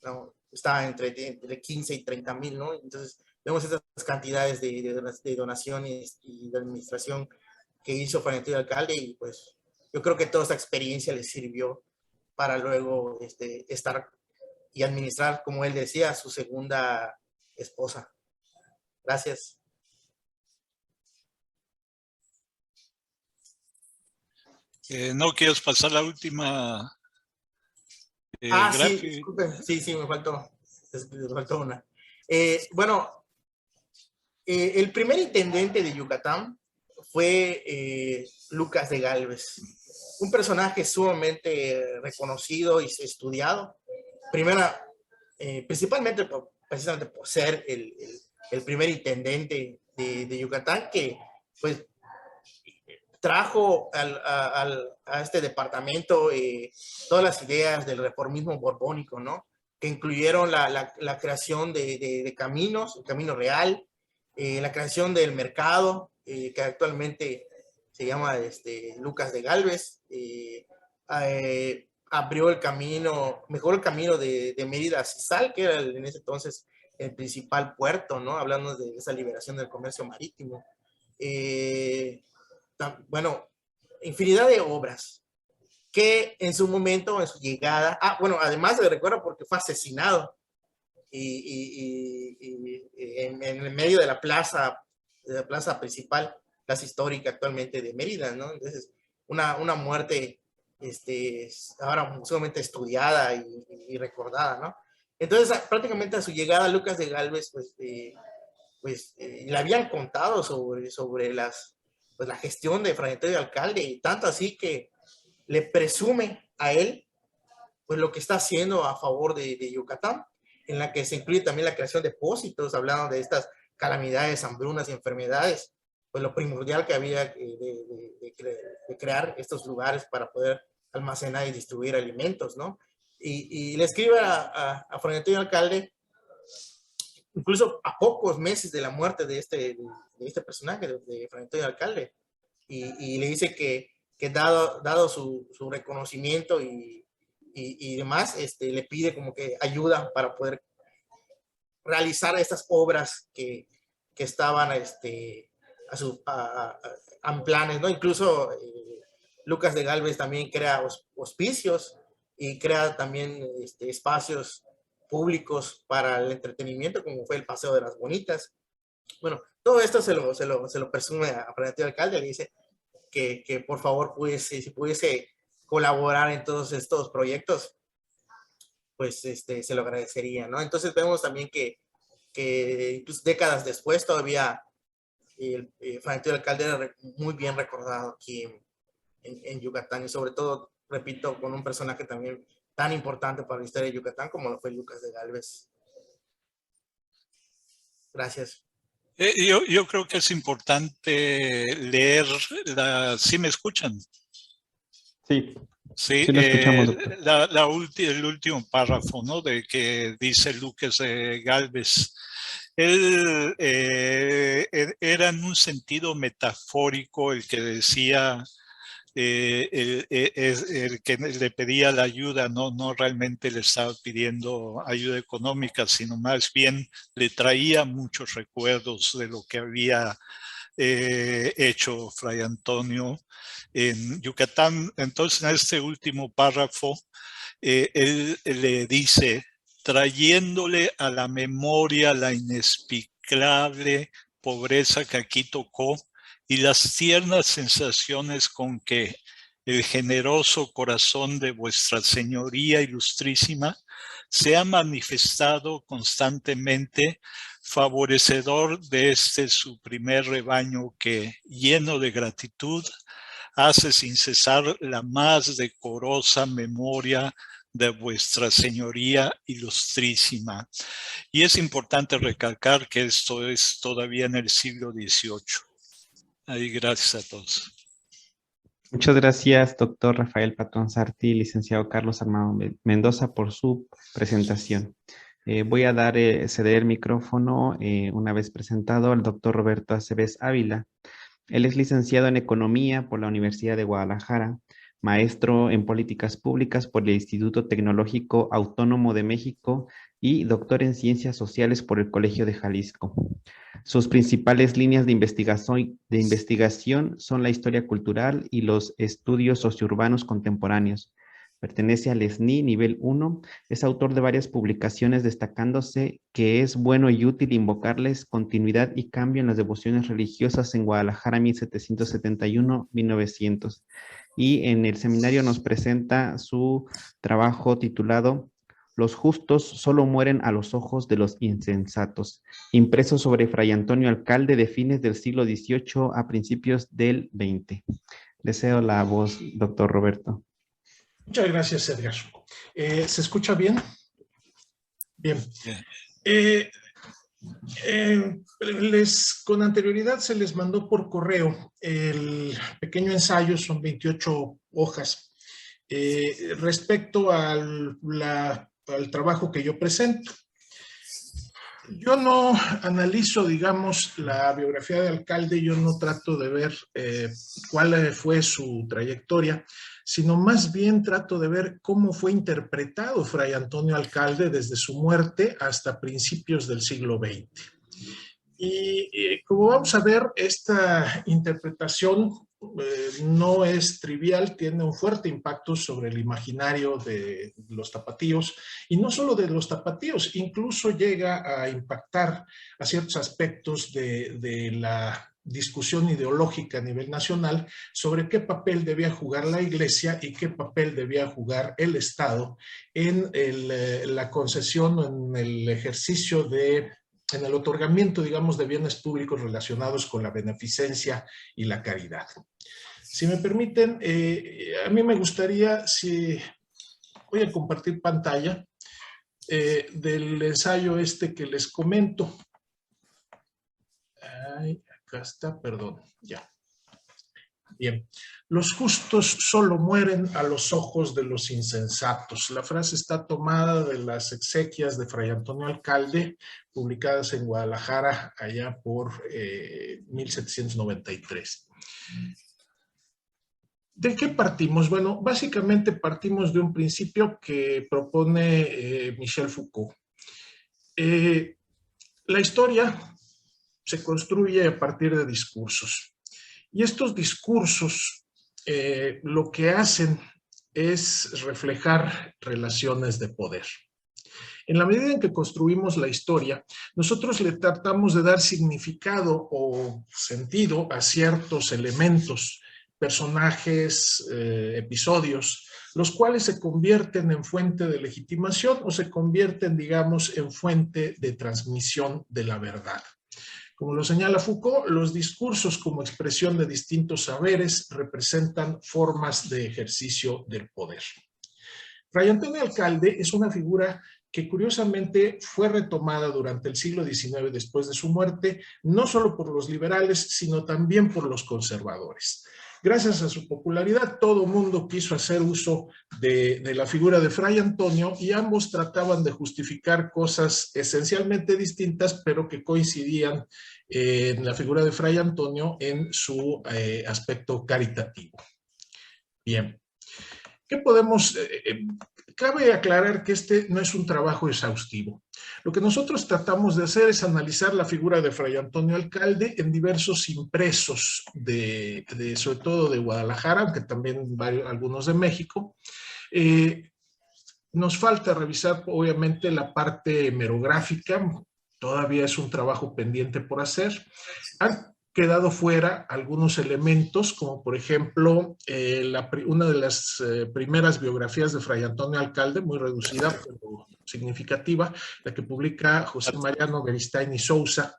no, está entre 15 y 30,000, ¿no? Entonces, vemos estas cantidades de donaciones y de administración que hizo Fray Antonio Alcalde, y pues yo creo que toda esta experiencia le sirvió para luego estar y administrar, como él decía, a su segunda esposa. Gracias. ¿No quieres pasar la última sí, disculpen. Sí, me faltó una. Bueno, el primer intendente de Yucatán fue Lucas de Gálvez, un personaje sumamente reconocido y estudiado, principalmente precisamente por ser el primer intendente de Yucatán, que pues trajo a este departamento todas las ideas del reformismo borbónico, ¿no? Que incluyeron la creación de caminos, el camino real, la creación del mercado, que actualmente se llama Lucas de Gálvez, abrió el camino, mejoró el camino de Mérida a Cizal, que era en ese entonces el principal puerto, ¿no? Hablando de esa liberación del comercio marítimo. Bueno, infinidad de obras que en su momento, en su llegada, bueno, además le recuerdo porque fue asesinado y en el medio de la plaza principal, plaza histórica actualmente de Mérida, ¿no? Entonces, una muerte ahora sumamente estudiada y recordada, ¿no? Entonces, prácticamente a su llegada, Lucas de Gálvez, pues le habían contado sobre la gestión de Fray Antonio Alcalde, y tanto así que le presume a él pues lo que está haciendo a favor de Yucatán, en la que se incluye también la creación de depósitos, hablando de estas calamidades, hambrunas y enfermedades, pues lo primordial que había de crear estos lugares para poder almacenar y distribuir alimentos, ¿no? Y le escribe a Fray Antonio Alcalde, incluso a pocos meses de la muerte de este personaje, de Fray Antonio Alcalde, y le dice que dado su reconocimiento y demás, le pide como que ayuda para poder realizar estas obras que estaban en planes, ¿no? Incluso Lucas de Gálvez también crea hospicios y crea también espacios públicos para el entretenimiento, como fue el Paseo de las Bonitas. Bueno, todo esto se lo presume a Fray Antonio Alcalde, le dice que por favor si pudiese colaborar en todos estos proyectos, pues se lo agradecería, ¿no? Entonces vemos también que incluso décadas después todavía Fray Antonio Alcalde era muy bien recordado aquí en Yucatán, y sobre todo, repito, con un personaje también tan importante para la historia de Yucatán como lo fue Lucas de Gálvez. Gracias. Yo creo que es importante leer ¿sí me escuchan? Sí, Sí, sí lo escuchamos, doctor. el último párrafo, ¿no? De que dice Lucas de Gálvez. Él era en un sentido metafórico el que decía, el que le pedía la ayuda, no realmente le estaba pidiendo ayuda económica, sino más bien le traía muchos recuerdos de lo que había hecho Fray Antonio en Yucatán. Entonces, en este último párrafo, él le dice, trayéndole a la memoria la inexplicable pobreza que aquí tocó y las tiernas sensaciones con que el generoso corazón de vuestra señoría ilustrísima se ha manifestado constantemente, favorecedor de este su primer rebaño que, lleno de gratitud, hace sin cesar la más decorosa memoria de vuestra señoría ilustrísima. Y es importante recalcar que esto es todavía en el siglo XVIII. Ahí, gracias a todos. Muchas gracias, doctor Rafael Patrón Sartí, licenciado Carlos Armando Mendoza, por su presentación. Voy a ceder el micrófono, una vez presentado, al doctor Roberto Aceves Ávila. Él es licenciado en Economía por la Universidad de Guadalajara, maestro en Políticas Públicas por el Instituto Tecnológico Autónomo de México y doctor en Ciencias Sociales por el Colegio de Jalisco. Sus principales líneas de investigación son la historia cultural y los estudios sociourbanos contemporáneos. Pertenece al SNI nivel 1, es autor de varias publicaciones destacándose que es bueno y útil invocarles continuidad y cambio en las devociones religiosas en Guadalajara 1771-1900. Y en el seminario nos presenta su trabajo titulado Los justos solo mueren a los ojos de los insensatos, impreso sobre Fray Antonio Alcalde de fines del siglo XVIII a principios del XX. Deseo la voz, doctor Roberto. Muchas gracias, Edgar. ¿Se escucha bien? Bien. Con anterioridad se les mandó por correo el pequeño ensayo, son 28 hojas, respecto al trabajo que yo presento. Yo no analizo, digamos, la biografía de Alcalde, yo no trato de ver cuál fue su trayectoria, sino más bien trato de ver cómo fue interpretado Fray Antonio Alcalde desde su muerte hasta principios del siglo XX. Y como vamos a ver, esta interpretación no es trivial, tiene un fuerte impacto sobre el imaginario de los tapatíos, y no solo de los tapatíos, incluso llega a impactar a ciertos aspectos de la discusión ideológica a nivel nacional sobre qué papel debía jugar la Iglesia y qué papel debía jugar el Estado en la concesión o en el ejercicio en el otorgamiento, digamos, de bienes públicos relacionados con la beneficencia y la caridad. Si me permiten, a mí me gustaría, voy a compartir pantalla del ensayo que les comento. Ay, acá está, perdón, ya. Bien, los justos solo mueren a los ojos de los insensatos. La frase está tomada de las exequias de Fray Antonio Alcalde, publicadas en Guadalajara allá por 1793. ¿De qué partimos? Bueno, básicamente partimos de un principio que propone Michel Foucault. La historia se construye a partir de discursos. Y estos discursos lo que hacen es reflejar relaciones de poder. En la medida en que construimos la historia, nosotros le tratamos de dar significado o sentido a ciertos elementos, personajes, episodios, los cuales se convierten en fuente de legitimación o se convierten, digamos, en fuente de transmisión de la verdad. Como lo señala Foucault, los discursos como expresión de distintos saberes representan formas de ejercicio del poder. Fray Antonio Alcalde es una figura que curiosamente fue retomada durante el siglo XIX después de su muerte, no solo por los liberales, sino también por los conservadores. Gracias a su popularidad, todo mundo quiso hacer uso de la figura de Fray Antonio y ambos trataban de justificar cosas esencialmente distintas, pero que coincidían en la figura de Fray Antonio en su aspecto caritativo. Bien, ¿qué podemos...? Cabe aclarar que este no es un trabajo exhaustivo. Lo que nosotros tratamos de hacer es analizar la figura de Fray Antonio Alcalde en diversos impresos, sobre todo de Guadalajara, aunque también algunos de México. Nos falta revisar, obviamente, la parte hemerográfica. Todavía es un trabajo pendiente por hacer. Han quedado fuera algunos elementos, como por ejemplo una de las primeras biografías de Fray Antonio Alcalde, muy reducida pero significativa, la que publica José Mariano Beristain y Sousa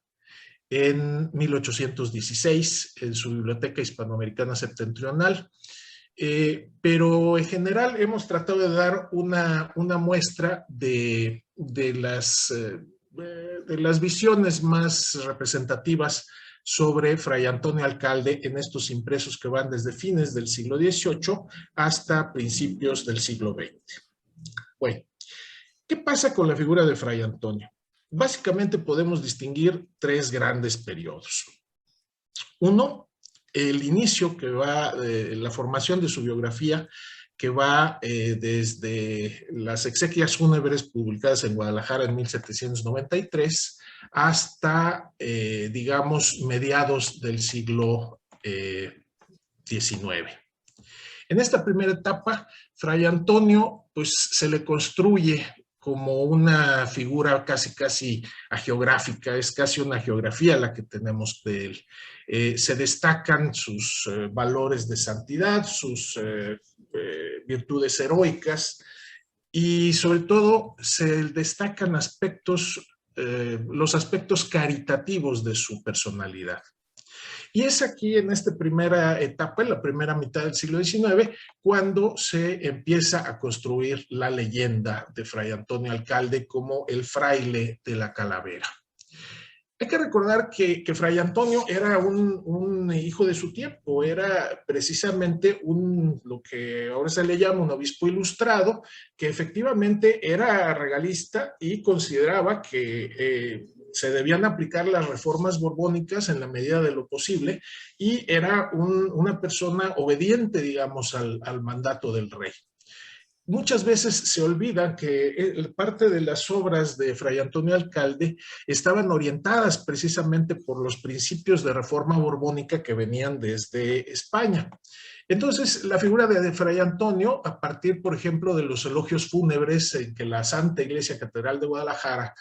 en 1816 en su Biblioteca Hispanoamericana Septentrional. Pero en general hemos tratado de dar una muestra de las visiones más representativas sobre Fray Antonio Alcalde en estos impresos que van desde fines del siglo XVIII hasta principios del siglo XX. Bueno, ¿qué pasa con la figura de Fray Antonio? Básicamente podemos distinguir tres grandes periodos. Uno, el inicio que va, la formación de su biografía, que va desde las exequias fúnebres publicadas en Guadalajara en 1793 hasta, digamos, mediados del siglo XIX. En esta primera etapa, Fray Antonio, pues, se le construye como una figura casi hagiográfica, es casi una geografía la que tenemos de él. Se destacan sus valores de santidad, sus virtudes heroicas y sobre todo se destacan los aspectos caritativos de su personalidad. Y es aquí en esta primera etapa, en la primera mitad del siglo XIX, cuando se empieza a construir la leyenda de Fray Antonio Alcalde como el fraile de la calavera. Hay que recordar que Fray Antonio era un hijo de su tiempo, era precisamente lo que ahora se le llama un obispo ilustrado, que efectivamente era regalista y consideraba que se debían aplicar las reformas borbónicas en la medida de lo posible y era una persona obediente, digamos, al mandato del rey. Muchas veces se olvida que parte de las obras de Fray Antonio Alcalde estaban orientadas precisamente por los principios de reforma borbónica que venían desde España. Entonces, la figura de Fray Antonio, a partir, por ejemplo, de los elogios fúnebres en que la Santa Iglesia Catedral de Guadalajara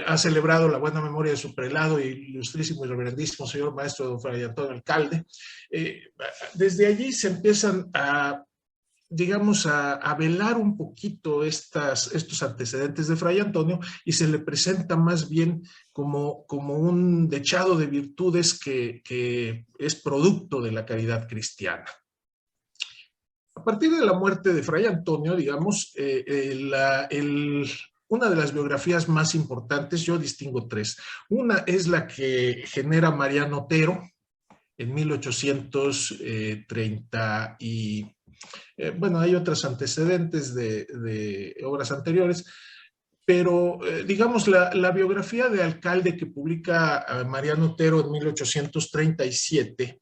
ha celebrado la buena memoria de su prelado y ilustrísimo y reverendísimo señor maestro don Fray Antonio Alcalde, desde allí se empiezan digamos, a velar un poquito estos antecedentes de Fray Antonio y se le presenta más bien como un dechado de virtudes que es producto de la caridad cristiana. A partir de la muerte de Fray Antonio, digamos, una de las biografías más importantes, yo distingo tres. Una es la que genera Mariano Otero en 1830 bueno, hay otros antecedentes de obras anteriores, pero digamos la biografía de Alcalde que publica Mariano Otero en 1837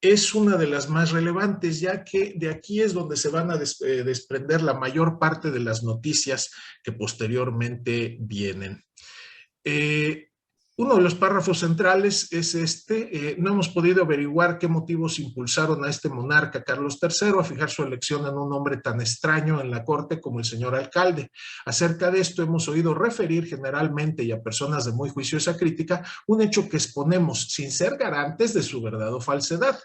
es una de las más relevantes, ya que de aquí es donde se van a desprender la mayor parte de las noticias que posteriormente vienen. Uno de los párrafos centrales es no hemos podido averiguar qué motivos impulsaron a este monarca Carlos III a fijar su elección en un hombre tan extraño en la corte como el señor Alcalde. Acerca de esto hemos oído referir generalmente y a personas de muy juiciosa crítica un hecho que exponemos sin ser garantes de su verdad o falsedad.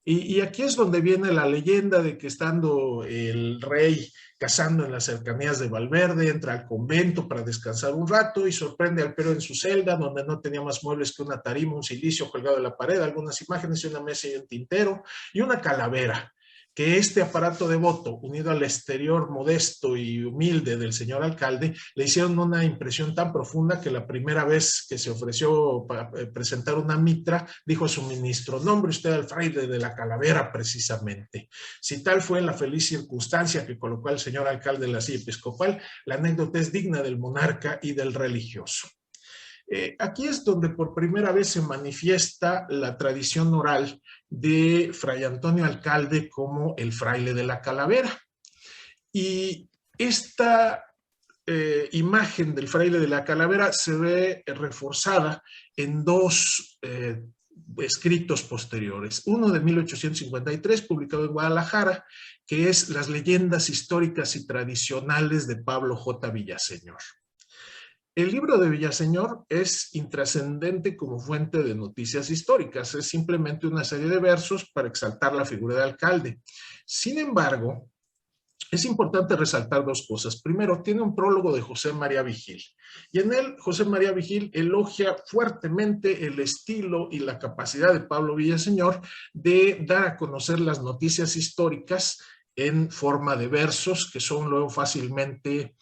Y aquí es donde viene la leyenda de que estando el rey cazando en las cercanías de Valverde, entra al convento para descansar un rato y sorprende al Pero en su celda, donde no tenía más muebles que una tarima, un cilicio colgado de la pared, algunas imágenes y una mesa y un tintero y una calavera. Que este aparato devoto, unido al exterior modesto y humilde del señor alcalde, le hicieron una impresión tan profunda que la primera vez que se ofreció para presentar una mitra, dijo a su ministro: nombre usted al fraile de la calavera precisamente. Si tal fue la feliz circunstancia que colocó al señor alcalde en la silla episcopal, la anécdota es digna del monarca y del religioso. Aquí es donde por primera vez se manifiesta la tradición oral de Fray Antonio Alcalde como el fraile de la calavera. Y esta imagen del fraile de la calavera se ve reforzada en dos escritos posteriores. Uno de 1853, publicado en Guadalajara, que es Las leyendas históricas y tradicionales de Pablo J. Villaseñor. El libro de Villaseñor es intrascendente como fuente de noticias históricas, es simplemente una serie de versos para exaltar la figura de alcalde. Sin embargo, es importante resaltar dos cosas. Primero, tiene un prólogo de José María Vigil, y en él José María Vigil elogia fuertemente el estilo y la capacidad de Pablo Villaseñor de dar a conocer las noticias históricas en forma de versos que son luego fácilmente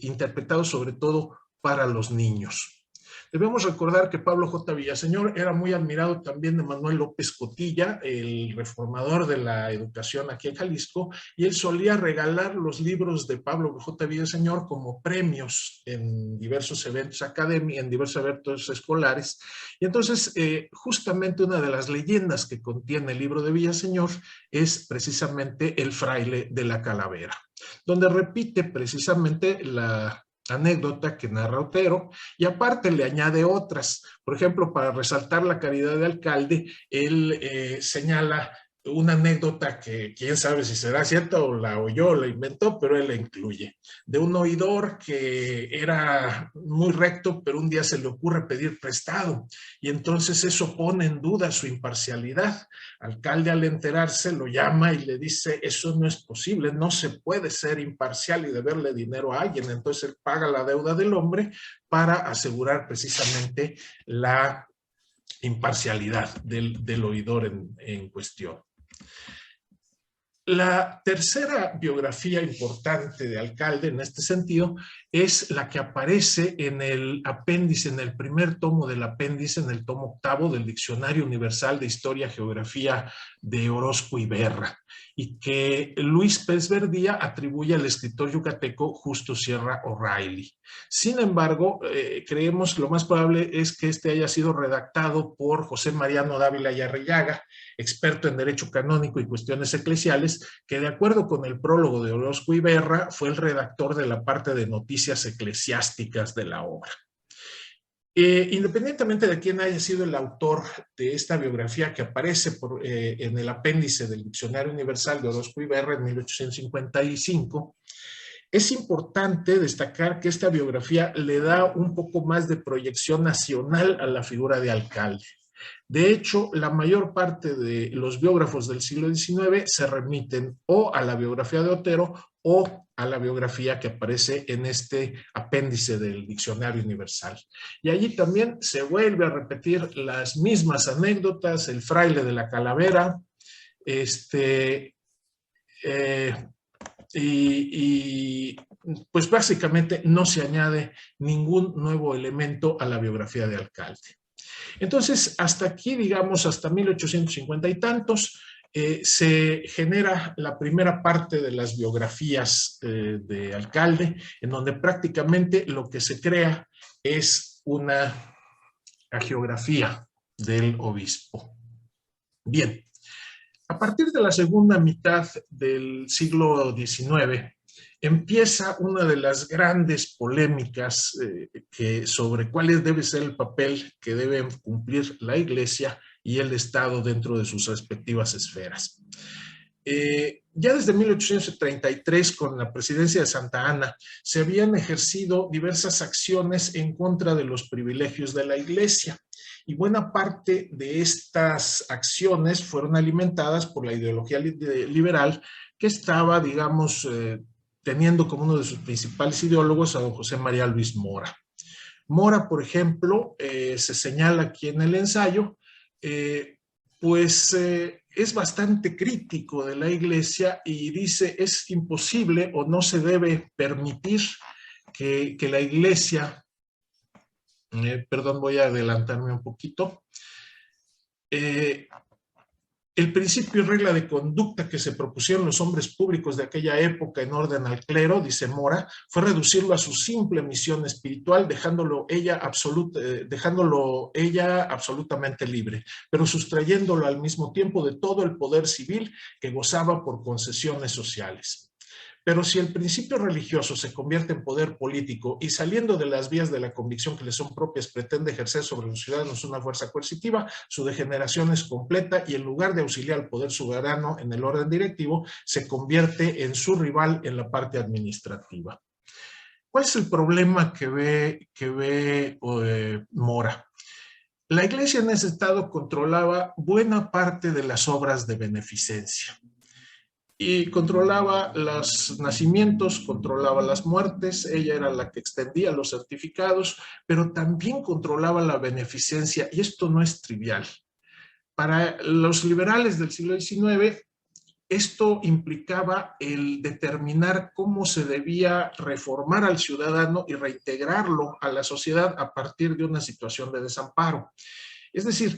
interpretados, sobre todo para los niños. Debemos recordar que Pablo J. Villaseñor era muy admirado también de Manuel López Cotilla, el reformador de la educación aquí en Jalisco, y él solía regalar los libros de Pablo J. Villaseñor como premios en diversos eventos académicos, en diversos eventos escolares. Y entonces, justamente una de las leyendas que contiene el libro de Villaseñor es precisamente el fraile de la calavera, donde repite precisamente la anécdota que narra Otero, y aparte le añade otras. Por ejemplo, para resaltar la calidad de alcalde, él señala una anécdota que quién sabe si será cierta o la oyó o la inventó, pero él la incluye, de un oidor que era muy recto, pero un día se le ocurre pedir prestado, y entonces eso pone en duda su imparcialidad. Alcalde, al enterarse, lo llama y le dice: eso no es posible, no se puede ser imparcial y deberle dinero a alguien. Entonces él paga la deuda del hombre para asegurar precisamente la imparcialidad del oidor en cuestión. La tercera biografía importante de Alcalde en este sentido es la que aparece en el apéndice, en el primer tomo del apéndice, en el tomo octavo del Diccionario Universal de Historia y Geografía de Orozco y Berra, y que Luis Pérez Verdía atribuye al escritor yucateco Justo Sierra O'Reilly. Sin embargo, creemos que lo más probable es que este haya sido redactado por José Mariano Dávila y Arrillaga, experto en derecho canónico y cuestiones eclesiales, que de acuerdo con el prólogo de Orozco y Berra fue el redactor de la parte de noticias eclesiásticas de la obra. Independientemente de quién haya sido el autor de esta biografía que aparece en el apéndice del Diccionario Universal de Orozco y Berra en 1855, es importante destacar que esta biografía le da un poco más de proyección nacional a la figura de alcalde. De hecho, la mayor parte de los biógrafos del siglo XIX se remiten o a la biografía de Otero o a la biografía que aparece en este apéndice del Diccionario Universal. Y allí también se vuelve a repetir las mismas anécdotas, el fraile de la calavera, pues básicamente no se añade ningún nuevo elemento a la biografía de alcalde. Entonces, hasta aquí, digamos, hasta 1850 y tantos, se genera la primera parte de las biografías de alcalde, en donde prácticamente lo que se crea es una hagiografía del obispo. Bien, a partir de la segunda mitad del siglo XIX, empieza una de las grandes polémicas sobre cuál debe ser el papel que deben cumplir la Iglesia y el Estado dentro de sus respectivas esferas. Ya desde 1833, con la presidencia de Santa Anna, se habían ejercido diversas acciones en contra de los privilegios de la Iglesia. y buena parte de estas acciones fueron alimentadas por la ideología liberal que estaba, digamos, teniendo como uno de sus principales ideólogos a don José María Luis Mora. Mora, por ejemplo, se señala aquí en el ensayo, es bastante crítico de la Iglesia y dice es imposible o no se debe permitir que la Iglesia, perdón, voy a adelantarme un poquito, el principio y regla de conducta que se propusieron los hombres públicos de aquella época en orden al clero, dice Mora, fue reducirlo a su simple misión espiritual, dejándolo ella absolutamente libre, pero sustrayéndolo al mismo tiempo de todo el poder civil que gozaba por concesiones sociales. Pero si el principio religioso se convierte en poder político y saliendo de las vías de la convicción que le son propias pretende ejercer sobre los ciudadanos una fuerza coercitiva, su degeneración es completa y en lugar de auxiliar al poder soberano en el orden directivo, se convierte en su rival en la parte administrativa. ¿Cuál es el problema que ve Mora? La Iglesia en ese estado controlaba buena parte de las obras de beneficencia. Y controlaba los nacimientos, controlaba las muertes, ella era la que extendía los certificados, pero también controlaba la beneficencia, y esto no es trivial. Para los liberales del siglo XIX, esto implicaba el determinar cómo se debía reformar al ciudadano y reintegrarlo a la sociedad a partir de una situación de desamparo. Es decir,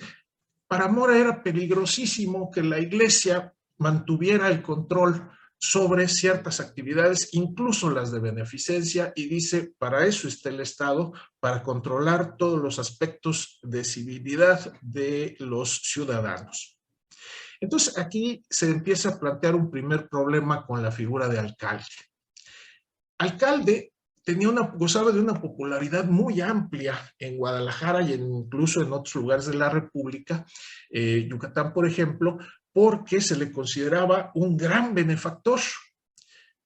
para Mora era peligrosísimo que la Iglesia mantuviera el control sobre ciertas actividades, incluso las de beneficencia, y dice, para eso está el Estado, para controlar todos los aspectos de civilidad de los ciudadanos. Entonces, aquí se empieza a plantear un primer problema con la figura de alcalde. Alcalde gozaba de una popularidad muy amplia en Guadalajara y incluso en otros lugares de la República, Yucatán, por ejemplo, porque se le consideraba un gran benefactor.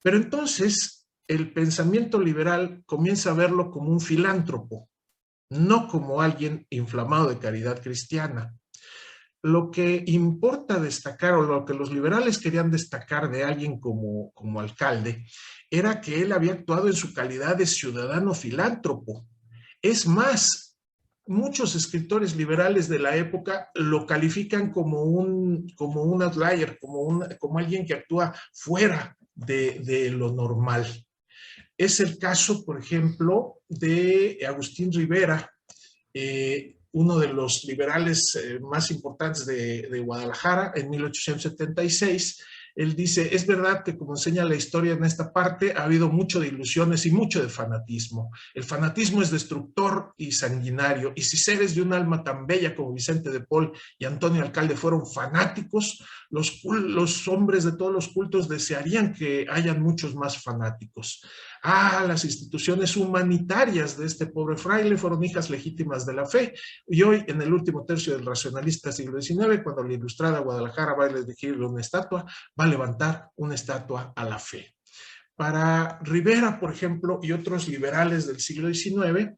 Pero entonces el pensamiento liberal comienza a verlo como un filántropo, no como alguien inflamado de caridad cristiana. Lo que importa destacar, o lo que los liberales querían destacar de alguien como alcalde, era que él había actuado en su calidad de ciudadano filántropo. Es más, muchos escritores liberales de la época lo califican como un outlier, como alguien que actúa fuera de lo normal. Es el caso, por ejemplo, de Agustín Rivera, uno de los liberales más importantes de Guadalajara en 1876. Él dice, es verdad que como enseña la historia en esta parte, ha habido mucho de ilusiones y mucho de fanatismo. El fanatismo es destructor y sanguinario, y si seres de un alma tan bella como Vicente de Paul y Antonio Alcalde fueron fanáticos, los hombres de todos los cultos desearían que hayan muchos más fanáticos. Las instituciones humanitarias de este pobre fraile fueron hijas legítimas de la fe, y hoy, en el último tercio del racionalista siglo XIX, cuando la ilustrada Guadalajara va a elegirle una estatua, va a levantar una estatua a la fe. Para Rivera, por ejemplo, y otros liberales del siglo XIX,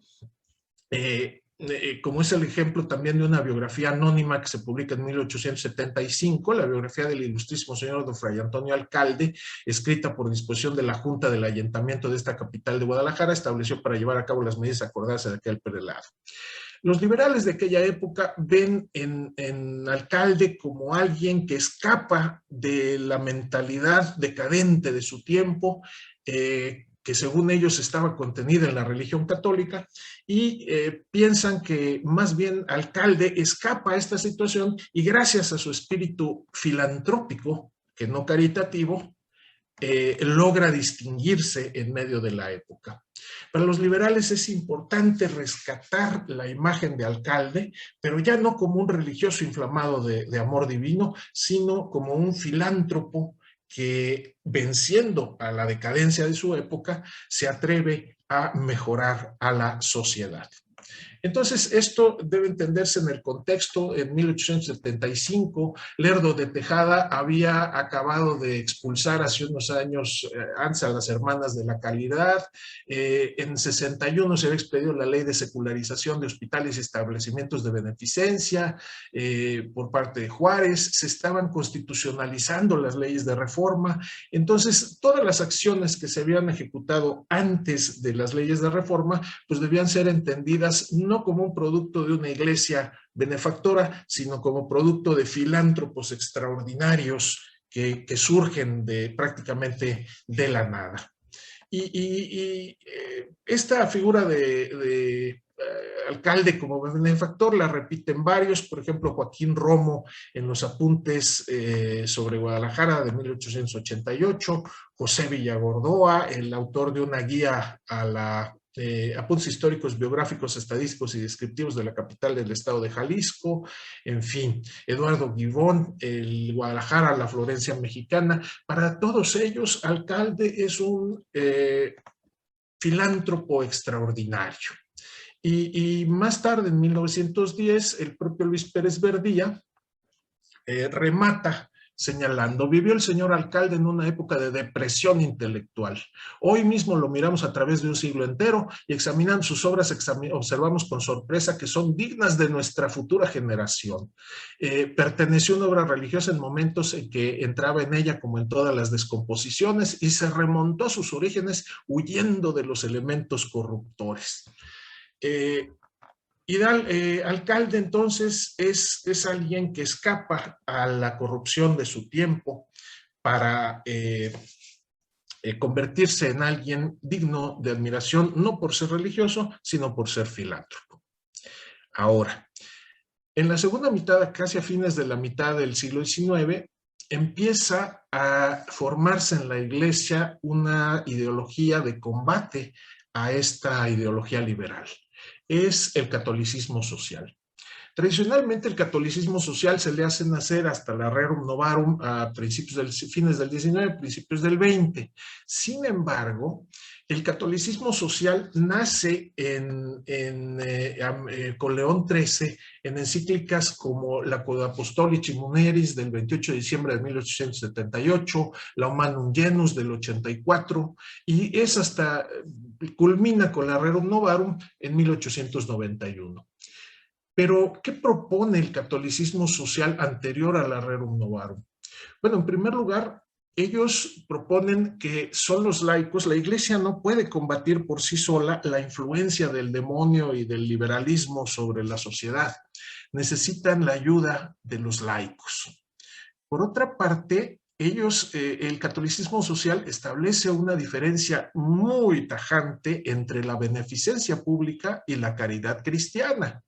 como es el ejemplo también de una biografía anónima que se publica en 1875, la biografía del ilustrísimo señor don Fray Antonio Alcalde, escrita por disposición de la Junta del Ayuntamiento de esta capital de Guadalajara, estableció para llevar a cabo las medidas acordadas de aquel prelado. Los liberales de aquella época ven en Alcalde como alguien que escapa de la mentalidad decadente de su tiempo, que según ellos estaba contenida en la religión católica, y piensan que más bien Alcalde escapa a esta situación y gracias a su espíritu filantrópico, que no caritativo, logra distinguirse en medio de la época. Para los liberales es importante rescatar la imagen de Alcalde, pero ya no como un religioso inflamado de amor divino, sino como un filántropo que, venciendo a la decadencia de su época, se atreve a mejorar a la sociedad. Entonces, esto debe entenderse en el contexto. En 1875, Lerdo de Tejada había acabado de expulsar hace unos años antes a las Hermanas de la Caridad. En 61 se había expedido la ley de secularización de hospitales y establecimientos de beneficencia por parte de Juárez. Se estaban constitucionalizando las leyes de reforma. Entonces, todas las acciones que se habían ejecutado antes de las leyes de reforma, pues debían ser entendidas no como un producto de una iglesia benefactora, sino como producto de filántropos extraordinarios que surgen prácticamente de la nada. Esta figura de alcalde como benefactor la repiten varios, por ejemplo, Joaquín Romo en los apuntes sobre Guadalajara de 1888, José Villagordoa, el autor de una guía a la apuntes históricos, biográficos, estadísticos y descriptivos de la capital del estado de Jalisco, en fin, Eduardo Gibón, el Guadalajara, la Florencia mexicana. Para todos ellos, alcalde es un filántropo extraordinario. Y más tarde, en 1910, el propio Luis Pérez Verdía remata señalando: vivió el señor alcalde en una época de depresión intelectual. Hoy mismo lo miramos a través de un siglo entero y examinando sus obras observamos con sorpresa que son dignas de nuestra futura generación. Perteneció a una obra religiosa en momentos en que entraba en ella como en todas las descomposiciones y se remontó a sus orígenes huyendo de los elementos corruptores. Alcalde entonces es alguien que escapa a la corrupción de su tiempo para convertirse en alguien digno de admiración, no por ser religioso, sino por ser filántropo. Ahora, en la segunda mitad, casi a fines de la mitad del siglo XIX, empieza a formarse en la Iglesia una ideología de combate a esta ideología liberal. Es el catolicismo social. Tradicionalmente el catolicismo social se le hace nacer hasta la Rerum Novarum a fines del 19, principios del 20. Sin embargo, el catolicismo social nace con León XIII en encíclicas como la Quod Apostolici Muneris del 28 de diciembre de 1878, la Humanum Genus del 84, y es culmina con la Rerum Novarum en 1891. Pero, ¿qué propone el catolicismo social anterior a la Rerum Novarum? Bueno, en primer lugar, ellos proponen que son los laicos. La Iglesia no puede combatir por sí sola la influencia del demonio y del liberalismo sobre la sociedad. Necesitan la ayuda de los laicos. Por otra parte, el catolicismo social establece una diferencia muy tajante entre la beneficencia pública y la caridad cristiana.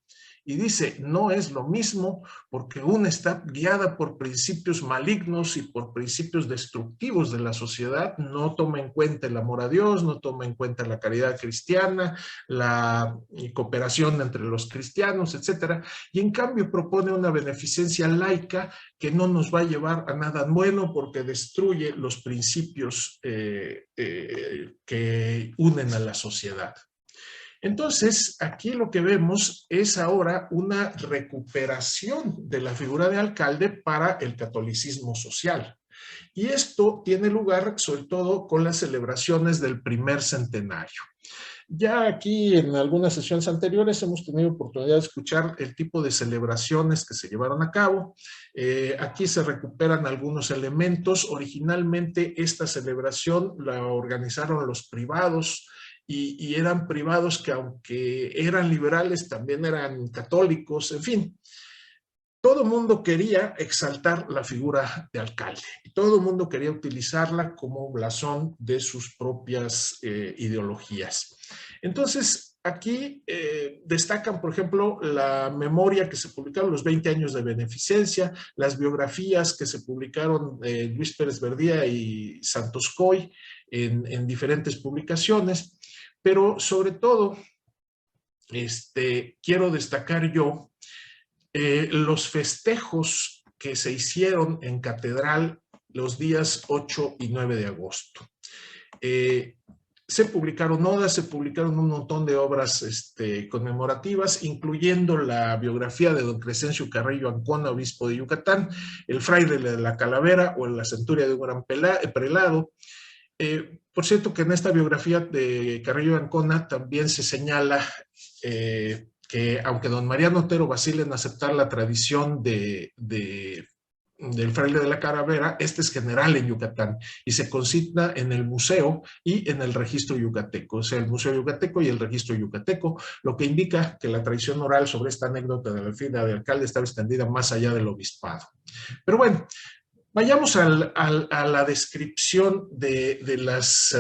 Y dice, no es lo mismo porque una está guiada por principios malignos y por principios destructivos de la sociedad, no toma en cuenta el amor a Dios, no toma en cuenta la caridad cristiana, la cooperación entre los cristianos, etc. Y en cambio propone una beneficencia laica que no nos va a llevar a nada bueno porque destruye los principios que unen a la sociedad. Entonces, aquí lo que vemos es ahora una recuperación de la figura de alcalde para el catolicismo social. Y esto tiene lugar sobre todo con las celebraciones del primer centenario. Ya aquí en algunas sesiones anteriores hemos tenido oportunidad de escuchar el tipo de celebraciones que se llevaron a cabo. Aquí se recuperan algunos elementos. Originalmente esta celebración la organizaron los privados, y eran privados que aunque eran liberales también eran católicos, en fin. Todo el mundo quería exaltar la figura de alcalde y todo el mundo quería utilizarla como blasón de sus propias ideologías. Entonces, aquí destacan, por ejemplo, la memoria que se publicaron, los 20 años de beneficencia, las biografías que se publicaron Luis Pérez Verdía y Santos Coy en diferentes publicaciones. Pero sobre todo, quiero destacar yo los festejos que se hicieron en Catedral los días 8 y 9 de agosto. Se publicaron odas, se publicaron un montón de obras conmemorativas, incluyendo la biografía de don Crescencio Carrillo Ancona, obispo de Yucatán, el fraile de la calavera o la centuria de un gran prelado. Por cierto que en esta biografía de Carrillo Ancona también se señala que aunque don Mariano Otero vacila en aceptar la tradición del fraile de la calavera, este es general en Yucatán y se consigna en el museo y en el registro yucateco, o sea, el museo yucateco y el registro yucateco, lo que indica que la tradición oral sobre esta anécdota de la vida del alcalde estaba extendida más allá del obispado. Pero bueno, vayamos a la descripción de las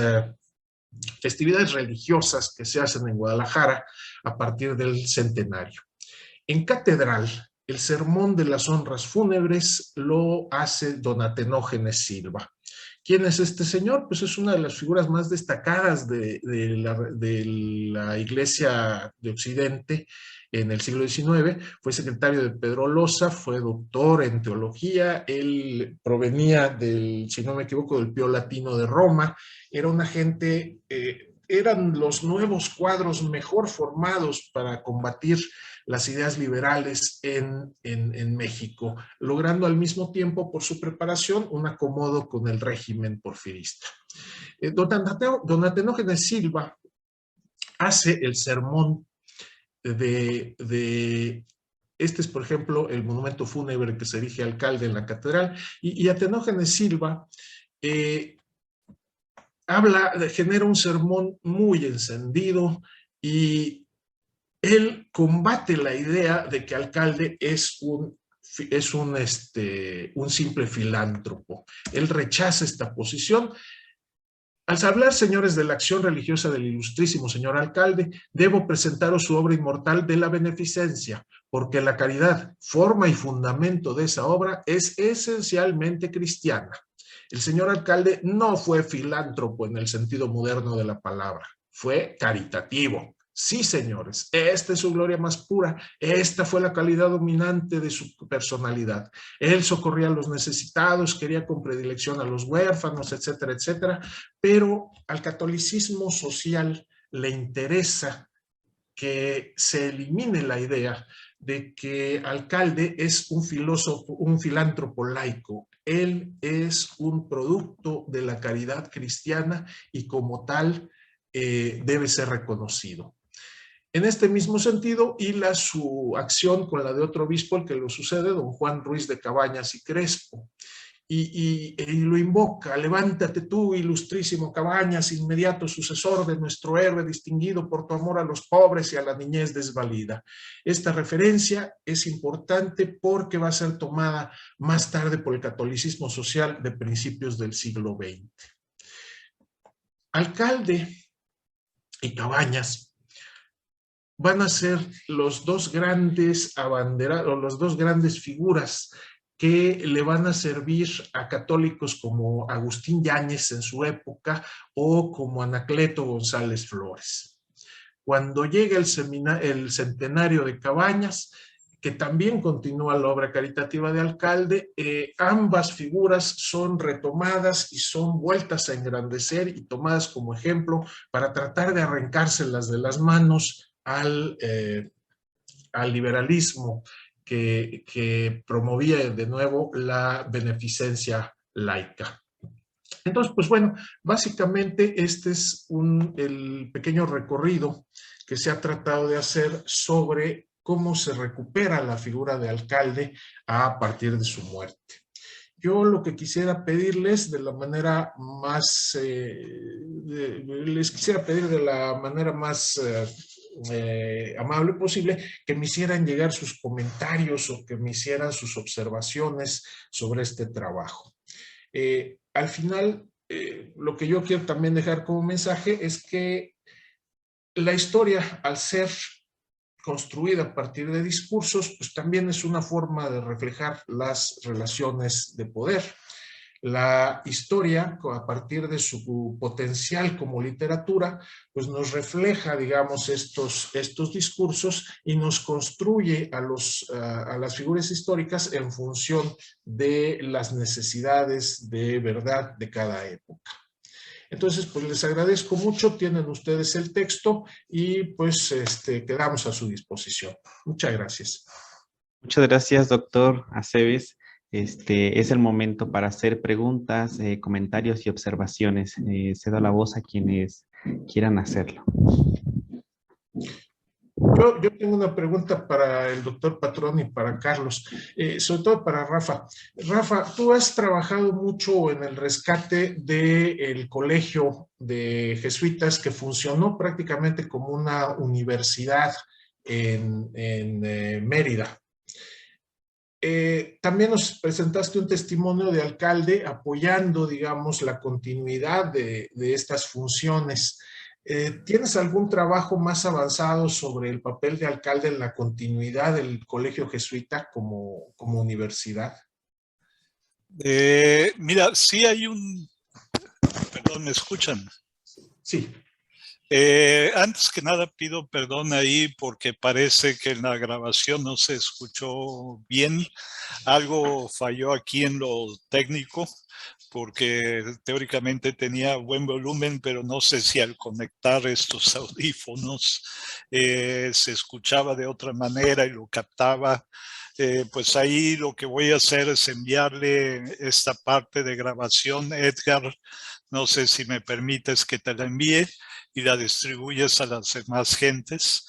festividades religiosas que se hacen en Guadalajara a partir del centenario. En catedral, el sermón de las honras fúnebres lo hace don Atenógenes Silva. ¿Quién es este señor? Pues es una de las figuras más destacadas de la Iglesia de Occidente en el siglo XIX. Fue secretario de Pedro Loza, fue doctor en teología, él provenía del, si no me equivoco, del Pío Latino de Roma, era una gente, eran los nuevos cuadros mejor formados para combatir las ideas liberales en México, logrando al mismo tiempo, por su preparación, un acomodo con el régimen porfirista. Don Atenógenes Silva hace el sermón este es, por ejemplo, el monumento fúnebre que se erige alcalde en la catedral, y Atenógenes Silva genera un sermón muy encendido y él combate la idea de que alcalde es un simple filántropo. Él rechaza esta posición. Al hablar, señores, de la acción religiosa del ilustrísimo señor alcalde, debo presentaros su obra inmortal de la beneficencia, porque la caridad, forma y fundamento de esa obra, es esencialmente cristiana. El señor alcalde no fue filántropo en el sentido moderno de la palabra, fue caritativo. Sí, señores, esta es su gloria más pura, esta fue la calidad dominante de su personalidad. Él socorría a los necesitados, quería con predilección a los huérfanos, etcétera, etcétera, pero al catolicismo social le interesa que se elimine la idea de que alcalde es un filósofo, un filántropo laico. Él es un producto de la caridad cristiana y como tal debe ser reconocido. En este mismo sentido, hila su acción con la de otro obispo, el que lo sucede, don Juan Ruiz de Cabañas y Crespo, y lo invoca: levántate tú, ilustrísimo Cabañas, inmediato sucesor de nuestro héroe distinguido por tu amor a los pobres y a la niñez desvalida. Esta referencia es importante porque va a ser tomada más tarde por el catolicismo social de principios del siglo XX. Alcalde y Cabañas van a ser los dos grandes abanderados, las dos grandes figuras que le van a servir a católicos como Agustín Yáñez en su época o como Anacleto González Flores. Cuando llega el centenario de Cabañas, que también continúa la obra caritativa de alcalde, ambas figuras son retomadas y son vueltas a engrandecer y tomadas como ejemplo para tratar de arrancárselas de las manos al liberalismo que promovía de nuevo la beneficencia laica. Entonces, pues bueno, básicamente este es el pequeño recorrido que se ha tratado de hacer sobre cómo se recupera la figura de alcalde a partir de su muerte. Yo lo que quisiera pedirles de la manera más, amable posible, que me hicieran llegar sus comentarios o que me hicieran sus observaciones sobre este trabajo. Al final, lo que yo quiero también dejar como mensaje es que la historia, al ser construida a partir de discursos, pues también es una forma de reflejar las relaciones de poder. La historia, a partir de su potencial como literatura, pues nos refleja, digamos, estos discursos y nos construye a las figuras históricas en función de las necesidades de verdad de cada época. Entonces, pues les agradezco mucho, tienen ustedes el texto y pues quedamos a su disposición. Muchas gracias. Muchas gracias, doctor Aceves. Es el momento para hacer preguntas, comentarios y observaciones. Cedo la voz a quienes quieran hacerlo. Yo tengo una pregunta para el doctor Patrón y para Carlos, sobre todo para Rafa. Rafa, tú has trabajado mucho en el rescate del colegio de jesuitas que funcionó prácticamente como una universidad en Mérida. También nos presentaste un testimonio de alcalde apoyando, digamos, la continuidad de estas funciones. ¿Tienes algún trabajo más avanzado sobre el papel de alcalde en la continuidad del colegio jesuita como universidad? Mira, sí hay un... Perdón, ¿me escuchan? Sí. Antes que nada pido perdón ahí porque parece que en la grabación no se escuchó bien. Algo falló aquí en lo técnico porque teóricamente tenía buen volumen, pero no sé si al conectar estos audífonos se escuchaba de otra manera y lo captaba. Pues ahí lo que voy a hacer es enviarle esta parte de grabación, Edgar. No sé si me permites que te la envíe y la distribuyes a las demás gentes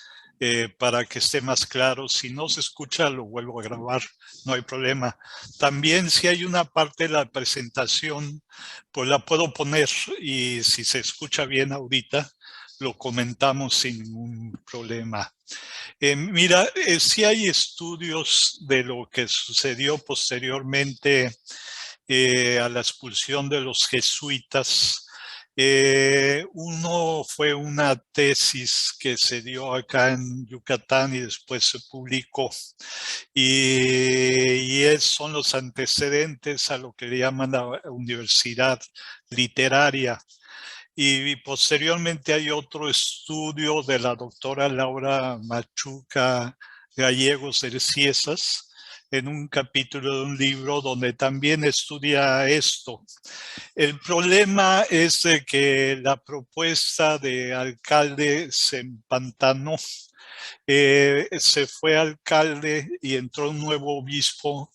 para que esté más claro. Si no se escucha, lo vuelvo a grabar, no hay problema. También si hay una parte de la presentación, pues la puedo poner y si se escucha bien ahorita, lo comentamos sin ningún problema. Mira, sí hay estudios de lo que sucedió posteriormente a la expulsión de los jesuitas. Uno fue una tesis que se dio acá en Yucatán y después se publicó. Son los antecedentes a lo que le llaman la universidad literaria. Y posteriormente hay otro estudio de la doctora Laura Machuca Gallegos del Ciesas, en un capítulo de un libro donde también estudia esto. El problema es de que la propuesta de alcalde se empantanó. Se fue alcalde y entró un nuevo obispo,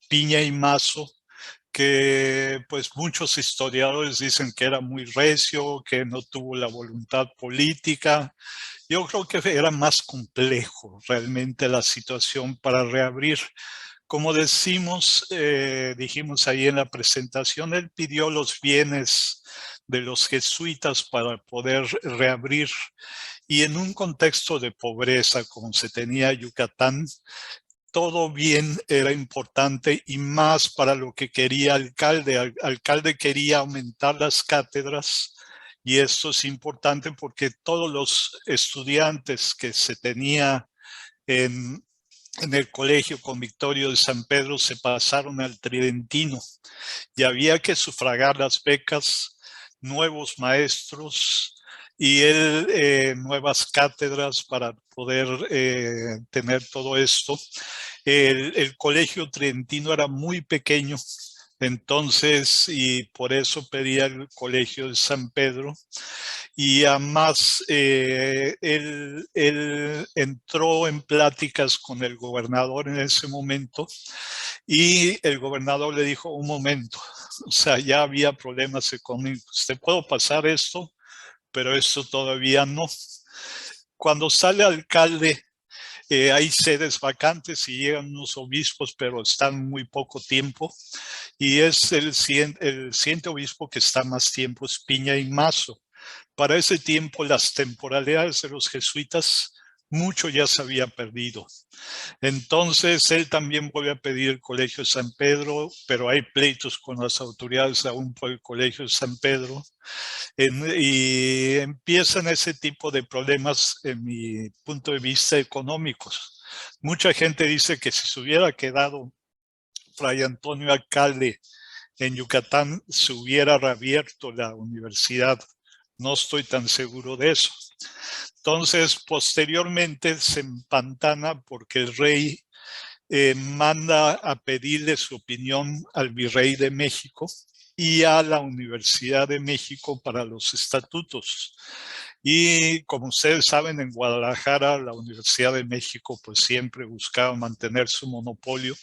Piña y Mazo, que pues muchos historiadores dicen que era muy recio, que no tuvo la voluntad política. Yo creo que era más complejo realmente la situación para reabrir. Como dijimos ahí en la presentación, él pidió los bienes de los jesuitas para poder reabrir, y en un contexto de pobreza como se tenía Yucatán, todo bien era importante y más para lo que quería el alcalde. El alcalde quería aumentar las cátedras y esto es importante porque todos los estudiantes que se tenía en el colegio Convictorio de San Pedro se pasaron al Tridentino y había que sufragar las becas, nuevos maestros y nuevas cátedras para poder tener todo esto. El colegio tridentino era muy pequeño, entonces, y por eso pedía el colegio de San Pedro. Y además, él entró en pláticas con el gobernador en ese momento y el gobernador le dijo, un momento, o sea, ya había problemas económicos, te puedo pasar esto, pero esto todavía no. Cuando sale alcalde, hay sedes vacantes y llegan unos obispos, pero están muy poco tiempo. Y es el siguiente obispo que está más tiempo, es Piña y Mazo. Para ese tiempo, las temporalidades de los jesuitas, mucho ya se había perdido. Entonces, él también vuelve a pedir el Colegio de San Pedro, pero hay pleitos con las autoridades aún por el Colegio de San Pedro. Y empiezan ese tipo de problemas, en mi punto de vista, económicos. Mucha gente dice que si se hubiera quedado Fray Antonio alcalde en Yucatán, se hubiera reabierto la universidad. No estoy tan seguro de eso. Entonces, posteriormente se empantana porque el rey manda a pedirle su opinión al virrey de México y a la Universidad de México para los estatutos. Y como ustedes saben, en Guadalajara, la Universidad de México pues siempre buscaba mantener su monopolio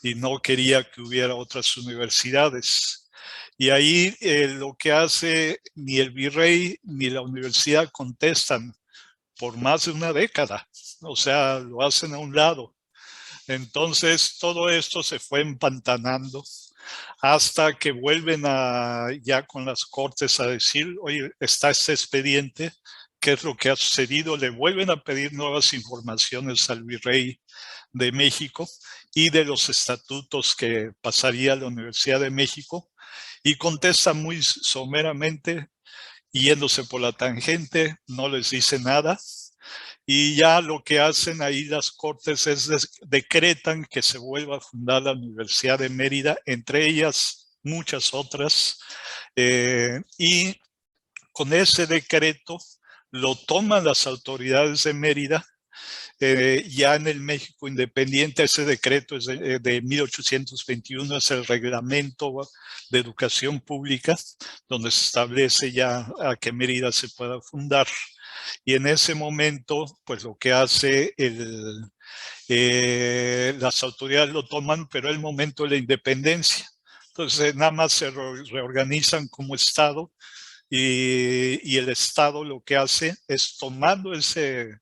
y no quería que hubiera otras universidades. Y ahí lo que hace ni el virrey ni la universidad contestan por más de una década, o sea, lo hacen a un lado. Entonces todo esto se fue empantanando hasta que vuelven ya con las cortes a decir, oye, está este expediente, ¿qué es lo que ha sucedido? Le vuelven a pedir nuevas informaciones al virrey de México y de los estatutos que pasaría a la Universidad de México, y contesta muy someramente, yéndose por la tangente, no les dice nada. Y ya lo que hacen ahí las cortes es decretan que se vuelva a fundar la Universidad de Mérida, entre ellas muchas otras, y con ese decreto lo toman las autoridades de Mérida. Ya en el México independiente, ese decreto es de 1821, es el reglamento de educación pública, donde se establece ya a que Mérida se pueda fundar. Y en ese momento, pues lo que hace las autoridades lo toman, pero es el momento de la independencia. Entonces nada más se reorganizan como Estado, y el Estado lo que hace es, tomando ese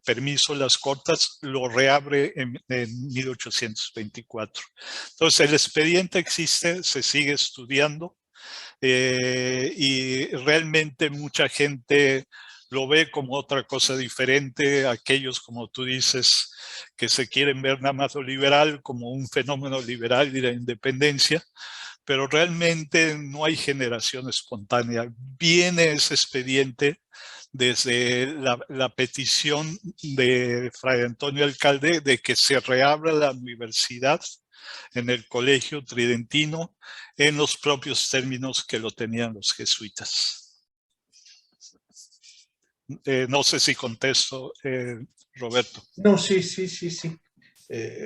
permiso, las cortes, lo reabre en 1824. Entonces el expediente existe, se sigue estudiando, y realmente mucha gente lo ve como otra cosa diferente. Aquellos, como tú dices, que se quieren ver nada más lo liberal como un fenómeno liberal y la independencia, pero realmente no hay generación espontánea. Viene ese expediente desde la petición de Fray Antonio Alcalde de que se reabra la universidad en el Colegio Tridentino en los propios términos que lo tenían los jesuitas. No sé si contesto, Roberto. No, sí.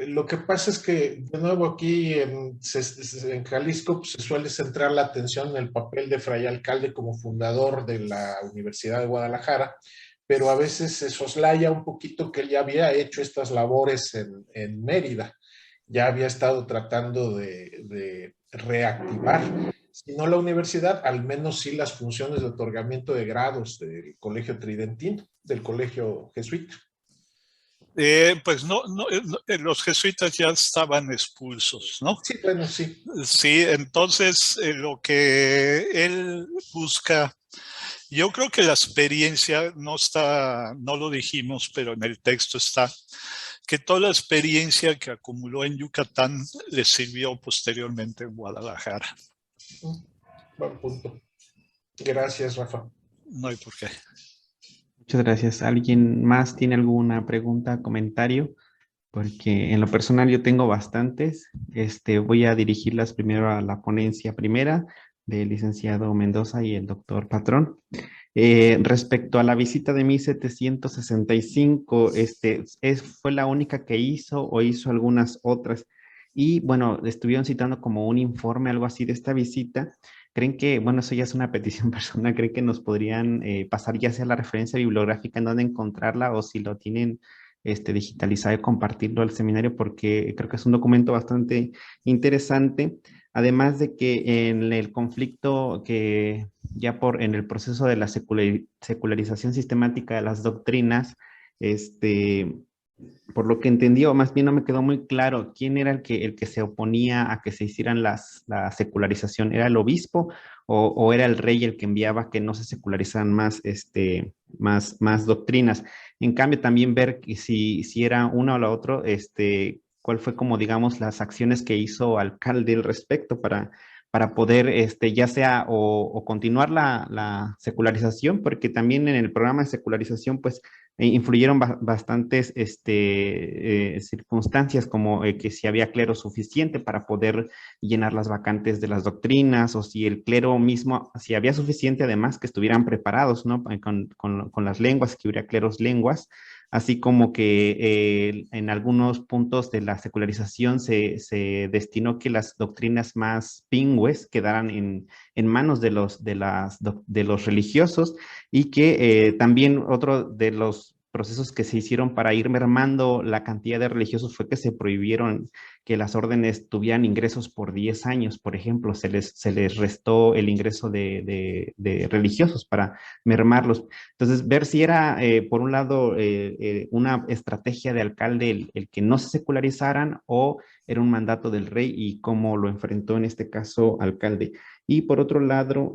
Lo que pasa es que, de nuevo, aquí en Jalisco pues, se suele centrar la atención en el papel de Fray Alcalde como fundador de la Universidad de Guadalajara, pero a veces se soslaya un poquito que él ya había hecho estas labores en Mérida, ya había estado tratando de reactivar, si no la universidad, al menos sí las funciones de otorgamiento de grados del Colegio Tridentino, del Colegio Jesuita. Pues no, los jesuitas ya estaban expulsos, ¿no? Sí, bueno, sí. Sí, entonces lo que él busca, yo creo que la experiencia no está, no lo dijimos, pero en el texto está, que toda la experiencia que acumuló en Yucatán le sirvió posteriormente en Guadalajara. Buen punto. Gracias, Rafa. No hay por qué. Muchas gracias. ¿Alguien más tiene alguna pregunta, comentario? Porque en lo personal yo tengo bastantes. Voy a dirigirlas primero a la ponencia primera del licenciado Mendoza y el doctor Patrón. Respecto a la visita de 1765, ¿fue la única que hizo o hizo algunas otras? Y bueno, estuvieron citando como un informe, algo así de esta visita. ¿Creen que, bueno, eso ya es una petición personal, creen que nos podrían pasar ya sea la referencia bibliográfica en dónde encontrarla, o si lo tienen digitalizado y compartirlo al seminario, porque creo que es un documento bastante interesante, además de que en el conflicto que ya en el proceso de la secularización sistemática de las doctrinas, por lo que entendí, o más bien no me quedó muy claro, ¿quién era el que se oponía a que se hicieran la secularización? ¿Era el obispo o era el rey el que enviaba que no se secularizaran más doctrinas? En cambio, también ver que si era uno o la otro, cuál fue como, digamos, las acciones que hizo Alcalde al respecto para poder, ya sea o continuar la secularización, porque también en el programa de secularización, pues, influyeron bastantes circunstancias, como que si había clero suficiente para poder llenar las vacantes de las doctrinas, o si el clero mismo, si había suficiente, además, que estuvieran preparados, ¿no? Con las lenguas, que hubiera cleros lenguas, así como que en algunos puntos de la secularización se destinó que las doctrinas más pingües quedaran en manos de los religiosos, y que también otro de los procesos que se hicieron para ir mermando la cantidad de religiosos fue que se prohibieron que las órdenes tuvieran ingresos por 10 años, por ejemplo, se les restó el ingreso de religiosos para mermarlos. Entonces, ver si era, por un lado, una estrategia de alcalde el que no se secularizaran, o era un mandato del rey, y cómo lo enfrentó en este caso alcalde. Y por otro lado,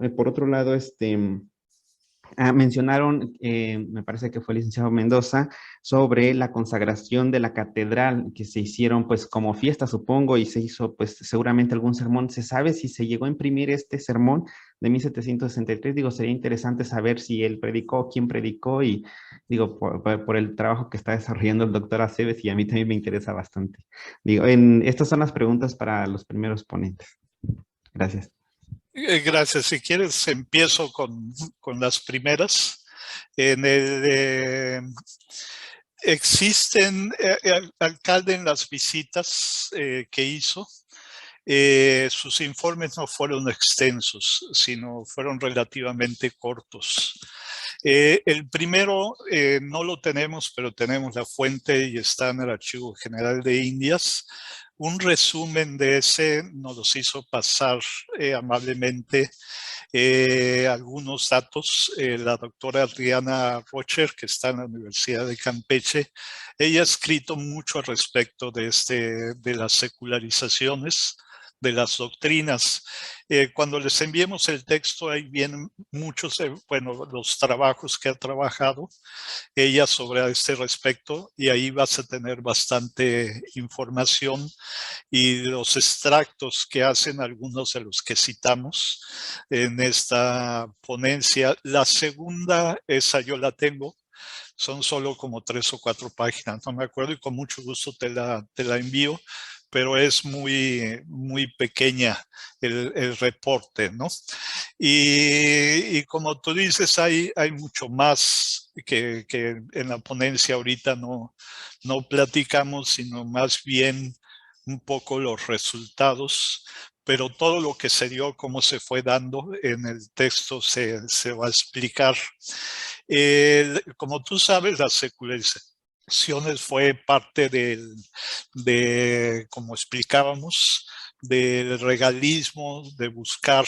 mencionaron, me parece que fue el licenciado Mendoza, sobre la consagración de la catedral, que se hicieron pues como fiesta, supongo, y se hizo pues seguramente algún sermón. ¿Se sabe si se llegó a imprimir este sermón de 1763? Digo, sería interesante saber si él predicó, quién predicó, y digo, por el trabajo que está desarrollando el doctor Aceves, y a mí también me interesa bastante. Digo, estas son las preguntas para los primeros ponentes. Gracias. Gracias. Si quieres, empiezo con las primeras. Existen, alcalde, en las visitas que hizo, sus informes no fueron extensos, sino fueron relativamente cortos. El primero no lo tenemos, pero tenemos la fuente y está en el Archivo General de Indias. Un resumen de ese nos los hizo pasar amablemente algunos datos. La doctora Adriana Rocher, que está en la Universidad de Campeche, ella ha escrito mucho al respecto de las secularizaciones, de las doctrinas. Cuando les enviemos el texto, ahí vienen muchos, bueno, los trabajos que ha trabajado ella sobre este respecto, y ahí vas a tener bastante información, y los extractos que hacen algunos de los que citamos en esta ponencia. La segunda, esa yo la tengo, son solo como 3 o 4 páginas, no me acuerdo, y con mucho gusto te la envío, pero es muy pequeña el reporte, ¿no? Y como tú dices, hay mucho más que en la ponencia ahorita no platicamos, sino más bien un poco los resultados, pero todo lo que se dio, cómo se fue dando en el texto se va a explicar. Como tú sabes, las secularizaciones fue parte como explicábamos, del regalismo, de buscar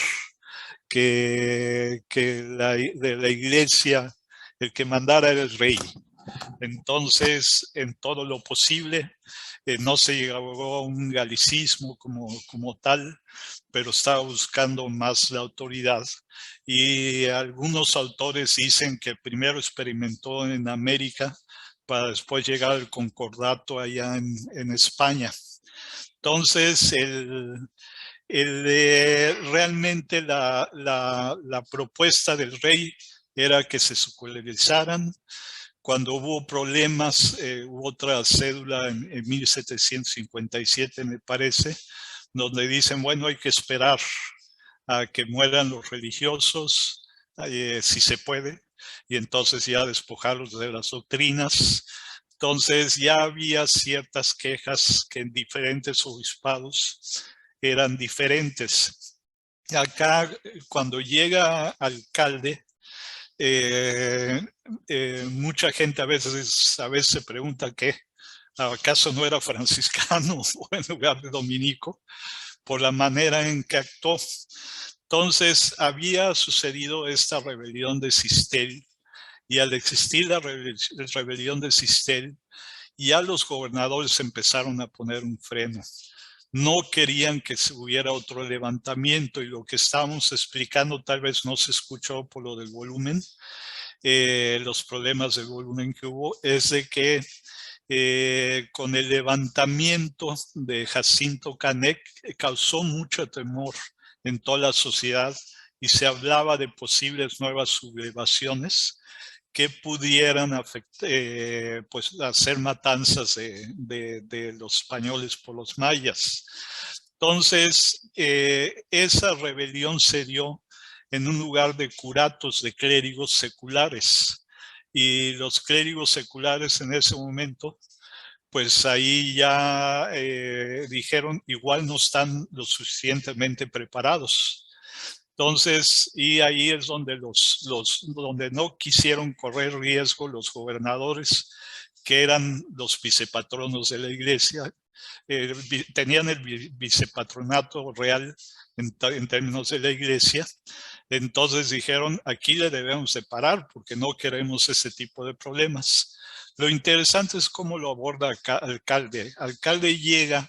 que de la iglesia el que mandara era el rey. Entonces, en todo lo posible, no se llegó a un galicismo como tal, pero estaba buscando más la autoridad. Y algunos autores dicen que primero experimentó en América para después llegar al concordato allá en España. Entonces, realmente la propuesta del rey era que se secularizaran. Cuando hubo problemas, hubo otra cédula en 1757, me parece, donde dicen, bueno, hay que esperar a que mueran los religiosos, si se puede, y entonces ya despojarlos de las doctrinas. Entonces ya había ciertas quejas que en diferentes obispados eran diferentes. Acá, cuando llega alcalde, mucha gente a veces se pregunta que ¿acaso no era franciscano o en lugar de dominico? Por la manera en que actuó. Entonces había sucedido esta rebelión de Sistel, y al existir la rebelión de Sistel, ya los gobernadores empezaron a poner un freno. No querían que hubiera otro levantamiento, y lo que estábamos explicando tal vez no se escuchó por lo del volumen. Los problemas del volumen que hubo es de que con el levantamiento de Jacinto Canek causó mucho temor en toda la sociedad, y se hablaba de posibles nuevas sublevaciones que pudieran pues hacer matanzas de los españoles por los mayas. Entonces, esa rebelión se dio en un lugar de curatos de clérigos seculares. y los clérigos seculares en ese momento, pues ahí ya dijeron, igual no están lo suficientemente preparados. Entonces, y ahí es donde donde no quisieron correr riesgo los gobernadores, que eran los vicepatronos de la iglesia, tenían el vicepatronato real en términos de la iglesia. Entonces dijeron, aquí le debemos separar porque no queremos ese tipo de problemas. Lo interesante es cómo lo aborda Alcalde. Alcalde llega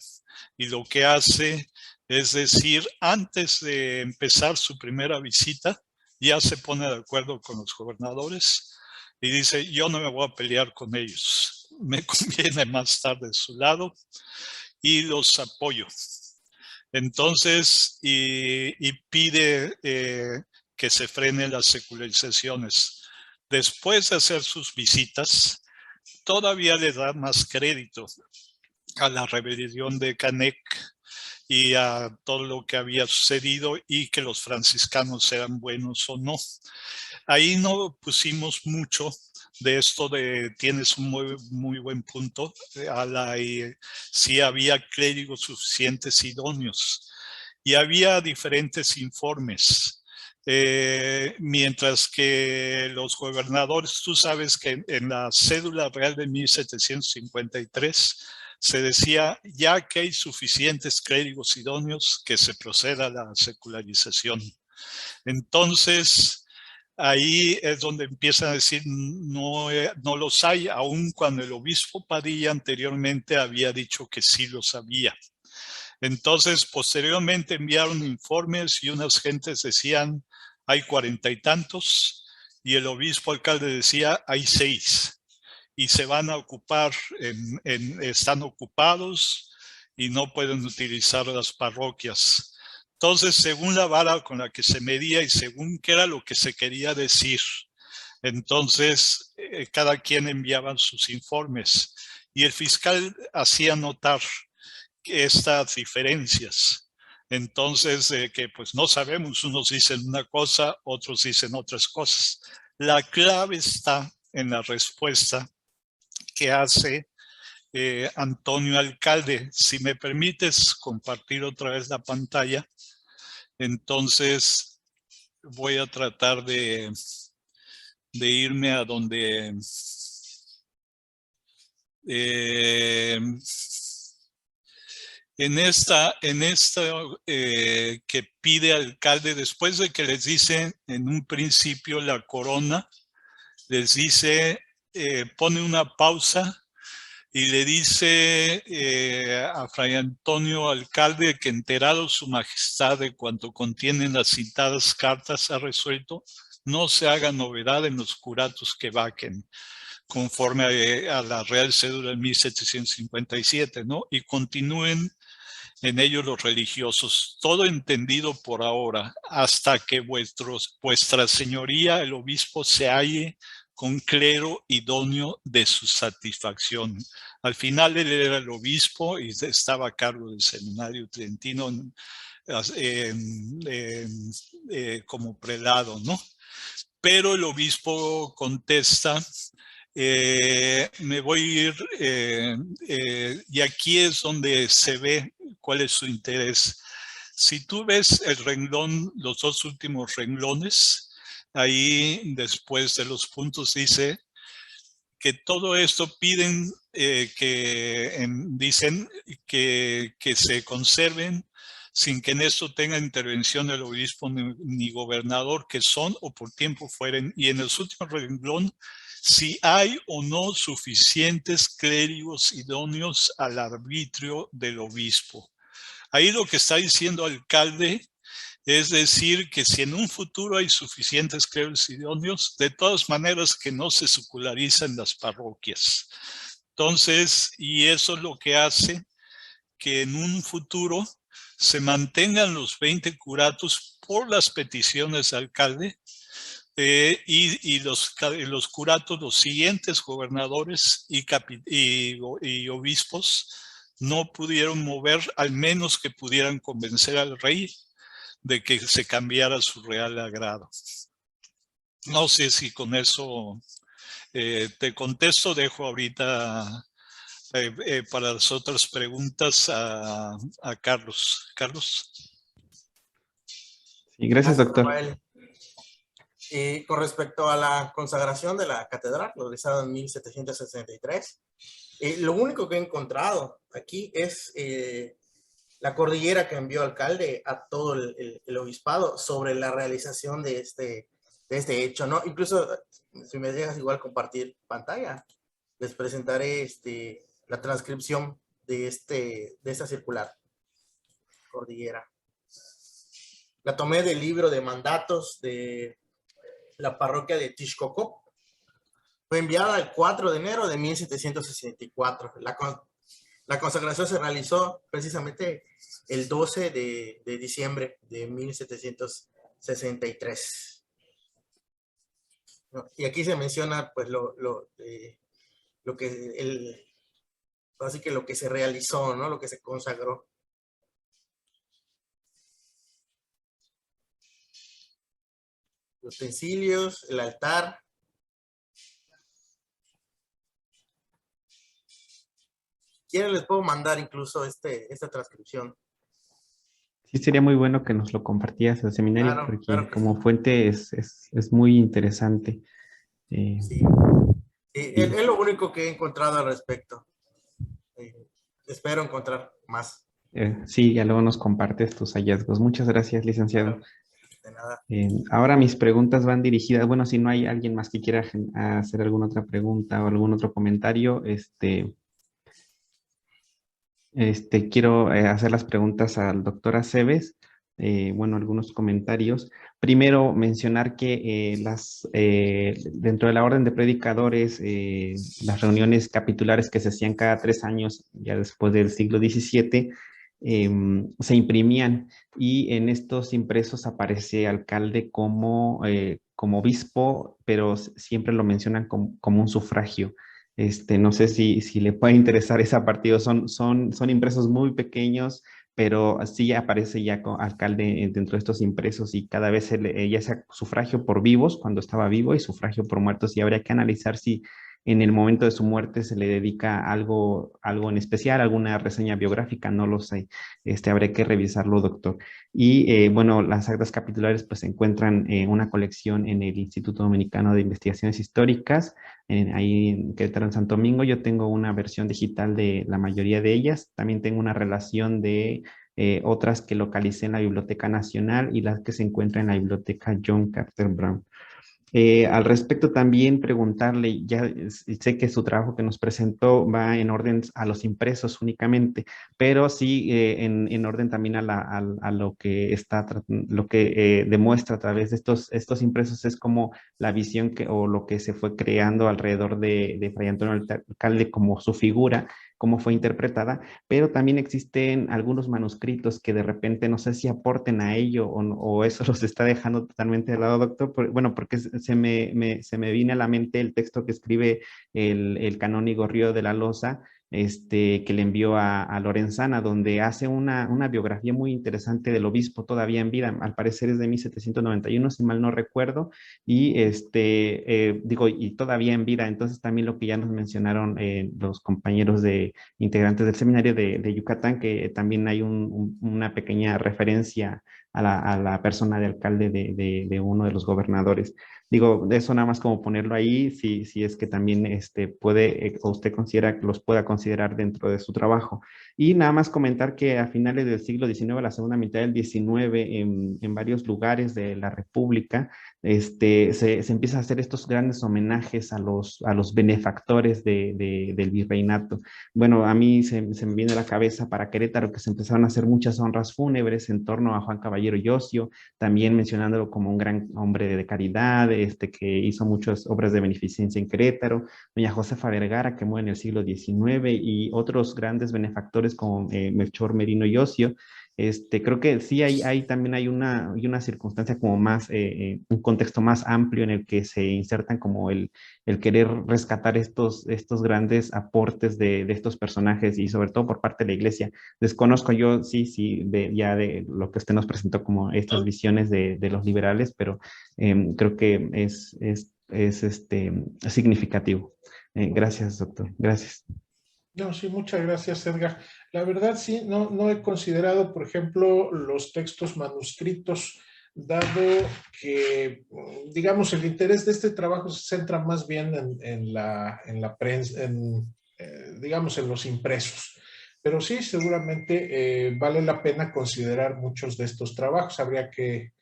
y lo que hace es decir, antes de empezar su primera visita, ya se pone de acuerdo con los gobernadores y dice, yo no me voy a pelear con ellos, me conviene más estar de su lado y los apoyo. Entonces, y pide que se frenen las secularizaciones. Después de hacer sus visitas, todavía le da más crédito a la rebelión de Canek y a todo lo que había sucedido y que los franciscanos eran buenos o no. Ahí no pusimos mucho de esto de, tienes un muy buen punto, si había clérigos suficientes idóneos. Y había diferentes informes. Mientras que los gobernadores, tú sabes que en la cédula real de 1753, se decía, ya que hay suficientes clérigos idóneos, que se proceda a la secularización. Entonces, ahí es donde empiezan a decir, no los hay, aun cuando el obispo Padilla anteriormente había dicho que sí los había. Entonces, posteriormente enviaron informes y unas gentes decían, hay 40 y tantos, y el obispo alcalde decía, hay 6. Y se van a ocupar, están ocupados y no pueden utilizar las parroquias. Entonces, según la vara con la que se medía y según qué era lo que se quería decir, entonces cada quien enviaba sus informes y el fiscal hacía notar estas diferencias. Entonces, que pues no sabemos, unos dicen una cosa, otros dicen otras cosas. La clave está en la respuesta que hace Antonio Alcalde. Si me permites compartir otra vez la pantalla, entonces voy a tratar de irme a donde en esta que pide Alcalde, después de que les dice en un principio la corona, les dice, pone una pausa y le dice a Fray Antonio Alcalde que enterado su majestad de cuanto contienen las citadas cartas ha resuelto, no se haga novedad en los curatos que vaquen, conforme a la Real Cédula de 1757, ¿no? Y continúen en ellos los religiosos, todo entendido por ahora, hasta que vuestra señoría, el obispo, se halle con clero idóneo de su satisfacción. Al final él era el obispo y estaba a cargo del seminario trentino como prelado, ¿no? Pero el obispo contesta, me voy a ir, y aquí es donde se ve cuál es su interés. Si tú ves el renglón, los dos últimos renglones, ahí después de los puntos dice que todo esto piden dicen que se conserven sin que en esto tenga intervención el obispo ni gobernador, que son o por tiempo fueren. Y en el último renglón, si hay o no suficientes clérigos idóneos al arbitrio del obispo. Ahí lo que está diciendo Alcalde es decir que si en un futuro hay suficientes clérigos idóneos, de todas maneras que no se secularizan las parroquias. Entonces, y eso es lo que hace que en un futuro se mantengan los 20 curatos por las peticiones del alcalde y los curatos, los siguientes gobernadores y obispos no pudieron mover, al menos que pudieran convencer al rey de que se cambiara su real agrado. No sé si con eso Te contesto, dejo ahorita para las otras preguntas a Carlos. Carlos. Sí, gracias, doctor. Rafael. Con respecto a la consagración de la catedral, realizada en 1763, lo único que he encontrado aquí es la cordillera que envió alcalde a todo el obispado sobre la realización de este hecho, ¿no? Incluso, si me dejas igual compartir pantalla, les presentaré la transcripción de esta circular, cordillera. La tomé del libro de mandatos de la parroquia de Tixcocop. Fue enviada el 4 de enero de 1764. La consagración se realizó precisamente el 12 de diciembre de 1763. Y aquí se menciona pues así que lo que se realizó, ¿no? Lo que se consagró. Los utensilios, el altar. ¿Quieren les puedo mandar incluso esta transcripción? Sí, sería muy bueno que nos lo compartieras al seminario, Claro, porque claro que como sí. fuente es muy interesante. Sí. Es lo único que he encontrado al respecto. Espero encontrar más. Sí, ya luego nos compartes tus hallazgos. Muchas gracias, licenciado. De nada. Ahora mis preguntas van dirigidas, bueno, si no hay alguien más que quiera hacer alguna otra pregunta o algún otro comentario, quiero hacer las preguntas al doctor Aceves. Bueno, algunos comentarios. Primero, mencionar que dentro de la orden de predicadores, las reuniones capitulares que se hacían cada 3 años, ya después del siglo XVII, se imprimían y en estos impresos aparece alcalde como obispo, pero siempre lo mencionan como un sufragio. No sé si le puede interesar esa partida. Son impresos muy pequeños, pero sí aparece ya como alcalde dentro de estos impresos y cada vez ya sea sufragio por vivos cuando estaba vivo y sufragio por muertos, y habría que analizar si en el momento de su muerte se le dedica algo en especial, alguna reseña biográfica, no lo sé. Habría que revisarlo, doctor. Y bueno, las actas capitulares pues se encuentran en una colección en el Instituto Dominicano de Investigaciones Históricas, ahí en Querétaro, en Santo Domingo. Yo tengo una versión digital de la mayoría de ellas. También tengo una relación de otras que localicé en la Biblioteca Nacional y las que se encuentran en la Biblioteca John Carter Brown. Al respecto también preguntarle, ya sé que su trabajo que nos presentó va en orden a los impresos únicamente, pero sí en orden también a lo que demuestra a través de estos impresos, es como la visión o lo que se fue creando alrededor de Fray Antonio Alcalde como su figura, cómo fue interpretada, pero también existen algunos manuscritos que de repente no sé si aporten a ello o eso los está dejando totalmente de lado, doctor. Bueno, porque se me viene a la mente el texto que escribe el canónigo Río de la Loza, que le envió a Lorenzana, donde hace una biografía muy interesante del obispo todavía en vida. Al parecer es de 1791, si mal no recuerdo, y y todavía en vida. Entonces también lo que ya nos mencionaron los compañeros integrantes del seminario de Yucatán, que también hay una pequeña referencia a la persona de alcalde de uno de los gobernadores. Digo, eso nada más como ponerlo ahí, si es que también puede, o usted considera que los pueda considerar dentro de su trabajo. Y nada más comentar que a finales del siglo XIX, la segunda mitad del XIX, en varios lugares de la República, se empieza a hacer estos grandes homenajes a los benefactores del virreinato. Bueno, a mí se me viene a la cabeza para Querétaro que se empezaron a hacer muchas honras fúnebres en torno a Juan Caballero y Ocio, también mencionándolo como un gran hombre de caridad, que hizo muchas obras de beneficencia en Querétaro, doña Josefa Vergara, que muere en el siglo XIX, y otros grandes benefactores como Melchor Merino y Ocio. Creo que sí también hay una circunstancia como más, un contexto más amplio en el que se insertan como el querer rescatar estos grandes aportes de estos personajes y sobre todo por parte de la iglesia. Desconozco yo, sí, ya de lo que usted nos presentó como estas visiones de los liberales, pero creo que es significativo. Gracias, doctor. Gracias. No, sí, muchas gracias, Edgar. La verdad, sí, no he considerado, por ejemplo, los textos manuscritos, dado que, digamos, el interés de este trabajo se centra más bien en la prensa, digamos, en los impresos. Pero sí, seguramente vale la pena considerar muchos de estos trabajos. Habría que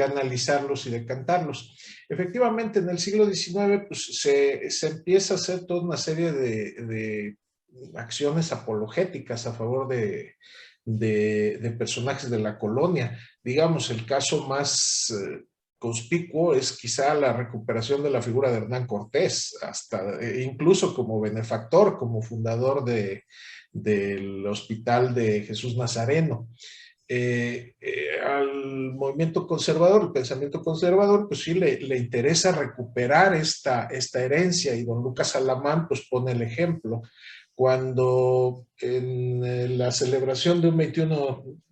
analizarlos y decantarlos. Efectivamente, en el siglo XIX pues, se empieza a hacer toda una serie de acciones apologéticas a favor de personajes de la colonia. Digamos, el caso más conspicuo es quizá la recuperación de la figura de Hernán Cortés, hasta incluso como benefactor, como fundador del Hospital de Jesús Nazareno. Al movimiento conservador, el pensamiento conservador, pues sí le interesa recuperar esta herencia, y don Lucas Alamán pues pone el ejemplo. Cuando en la celebración de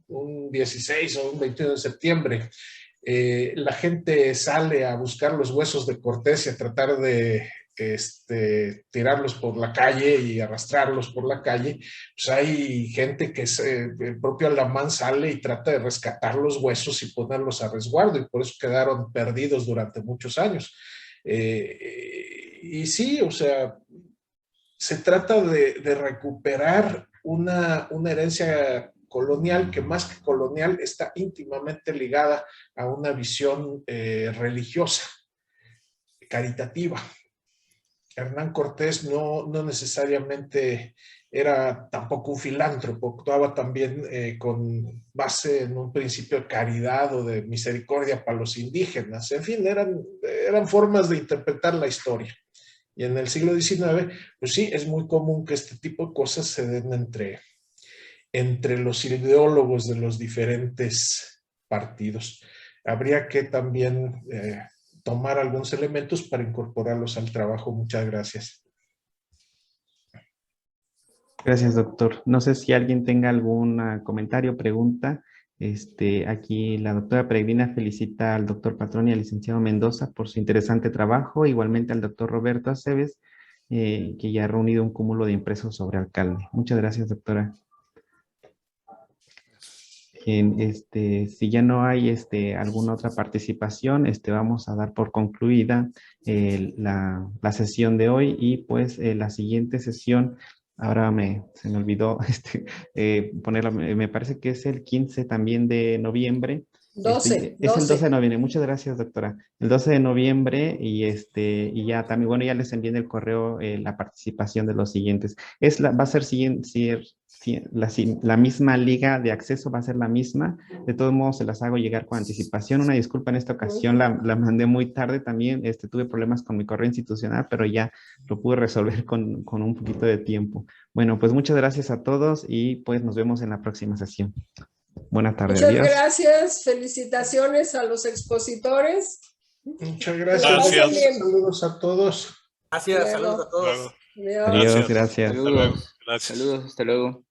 un 16 o un 21 de septiembre, la gente sale a buscar los huesos de Cortés y a tratar de tirarlos por la calle y arrastrarlos por la calle, pues hay gente que el propio Alamán sale y trata de rescatar los huesos y ponerlos a resguardo, y por eso quedaron perdidos durante muchos años. Y sí, o sea, se trata de recuperar una herencia colonial que más que colonial está íntimamente ligada a una visión religiosa, caritativa. Hernán Cortés no necesariamente era tampoco un filántropo, actuaba también con base en un principio de caridad o de misericordia para los indígenas. En fin, eran formas de interpretar la historia. Y en el siglo XIX, pues sí, es muy común que este tipo de cosas se den entre los ideólogos de los diferentes partidos. Habría que también tomar algunos elementos para incorporarlos al trabajo. Muchas gracias. Gracias, doctor. No sé si alguien tenga algún comentario, pregunta. Aquí la doctora Peregrina felicita al doctor Patrón y al licenciado Mendoza por su interesante trabajo, igualmente al doctor Roberto Aceves, que ya ha reunido un cúmulo de impresos sobre alcalde. Muchas gracias, doctora. Si ya no hay alguna otra participación, vamos a dar por concluida la sesión de hoy, y pues la siguiente sesión, ahora se me olvidó ponerla, me parece que es el 15 también de noviembre. 12. Es el 12 de noviembre. Muchas gracias, doctora. El 12 de noviembre, y ya también, bueno, ya les envié en el correo la participación de los siguientes. Va a ser la misma liga de acceso, va a ser la misma. De todos modos, se las hago llegar con anticipación. Una disculpa, en esta ocasión la mandé muy tarde también. Tuve problemas con mi correo institucional, pero ya lo pude resolver con un poquito de tiempo. Bueno, pues muchas gracias a todos, y pues nos vemos en la próxima sesión. Buenas tardes. Muchas adiós. Gracias, felicitaciones a los expositores. Muchas gracias. Saludos a todos. Gracias, saludos a todos. Adiós, gracias. Saludos, hasta luego.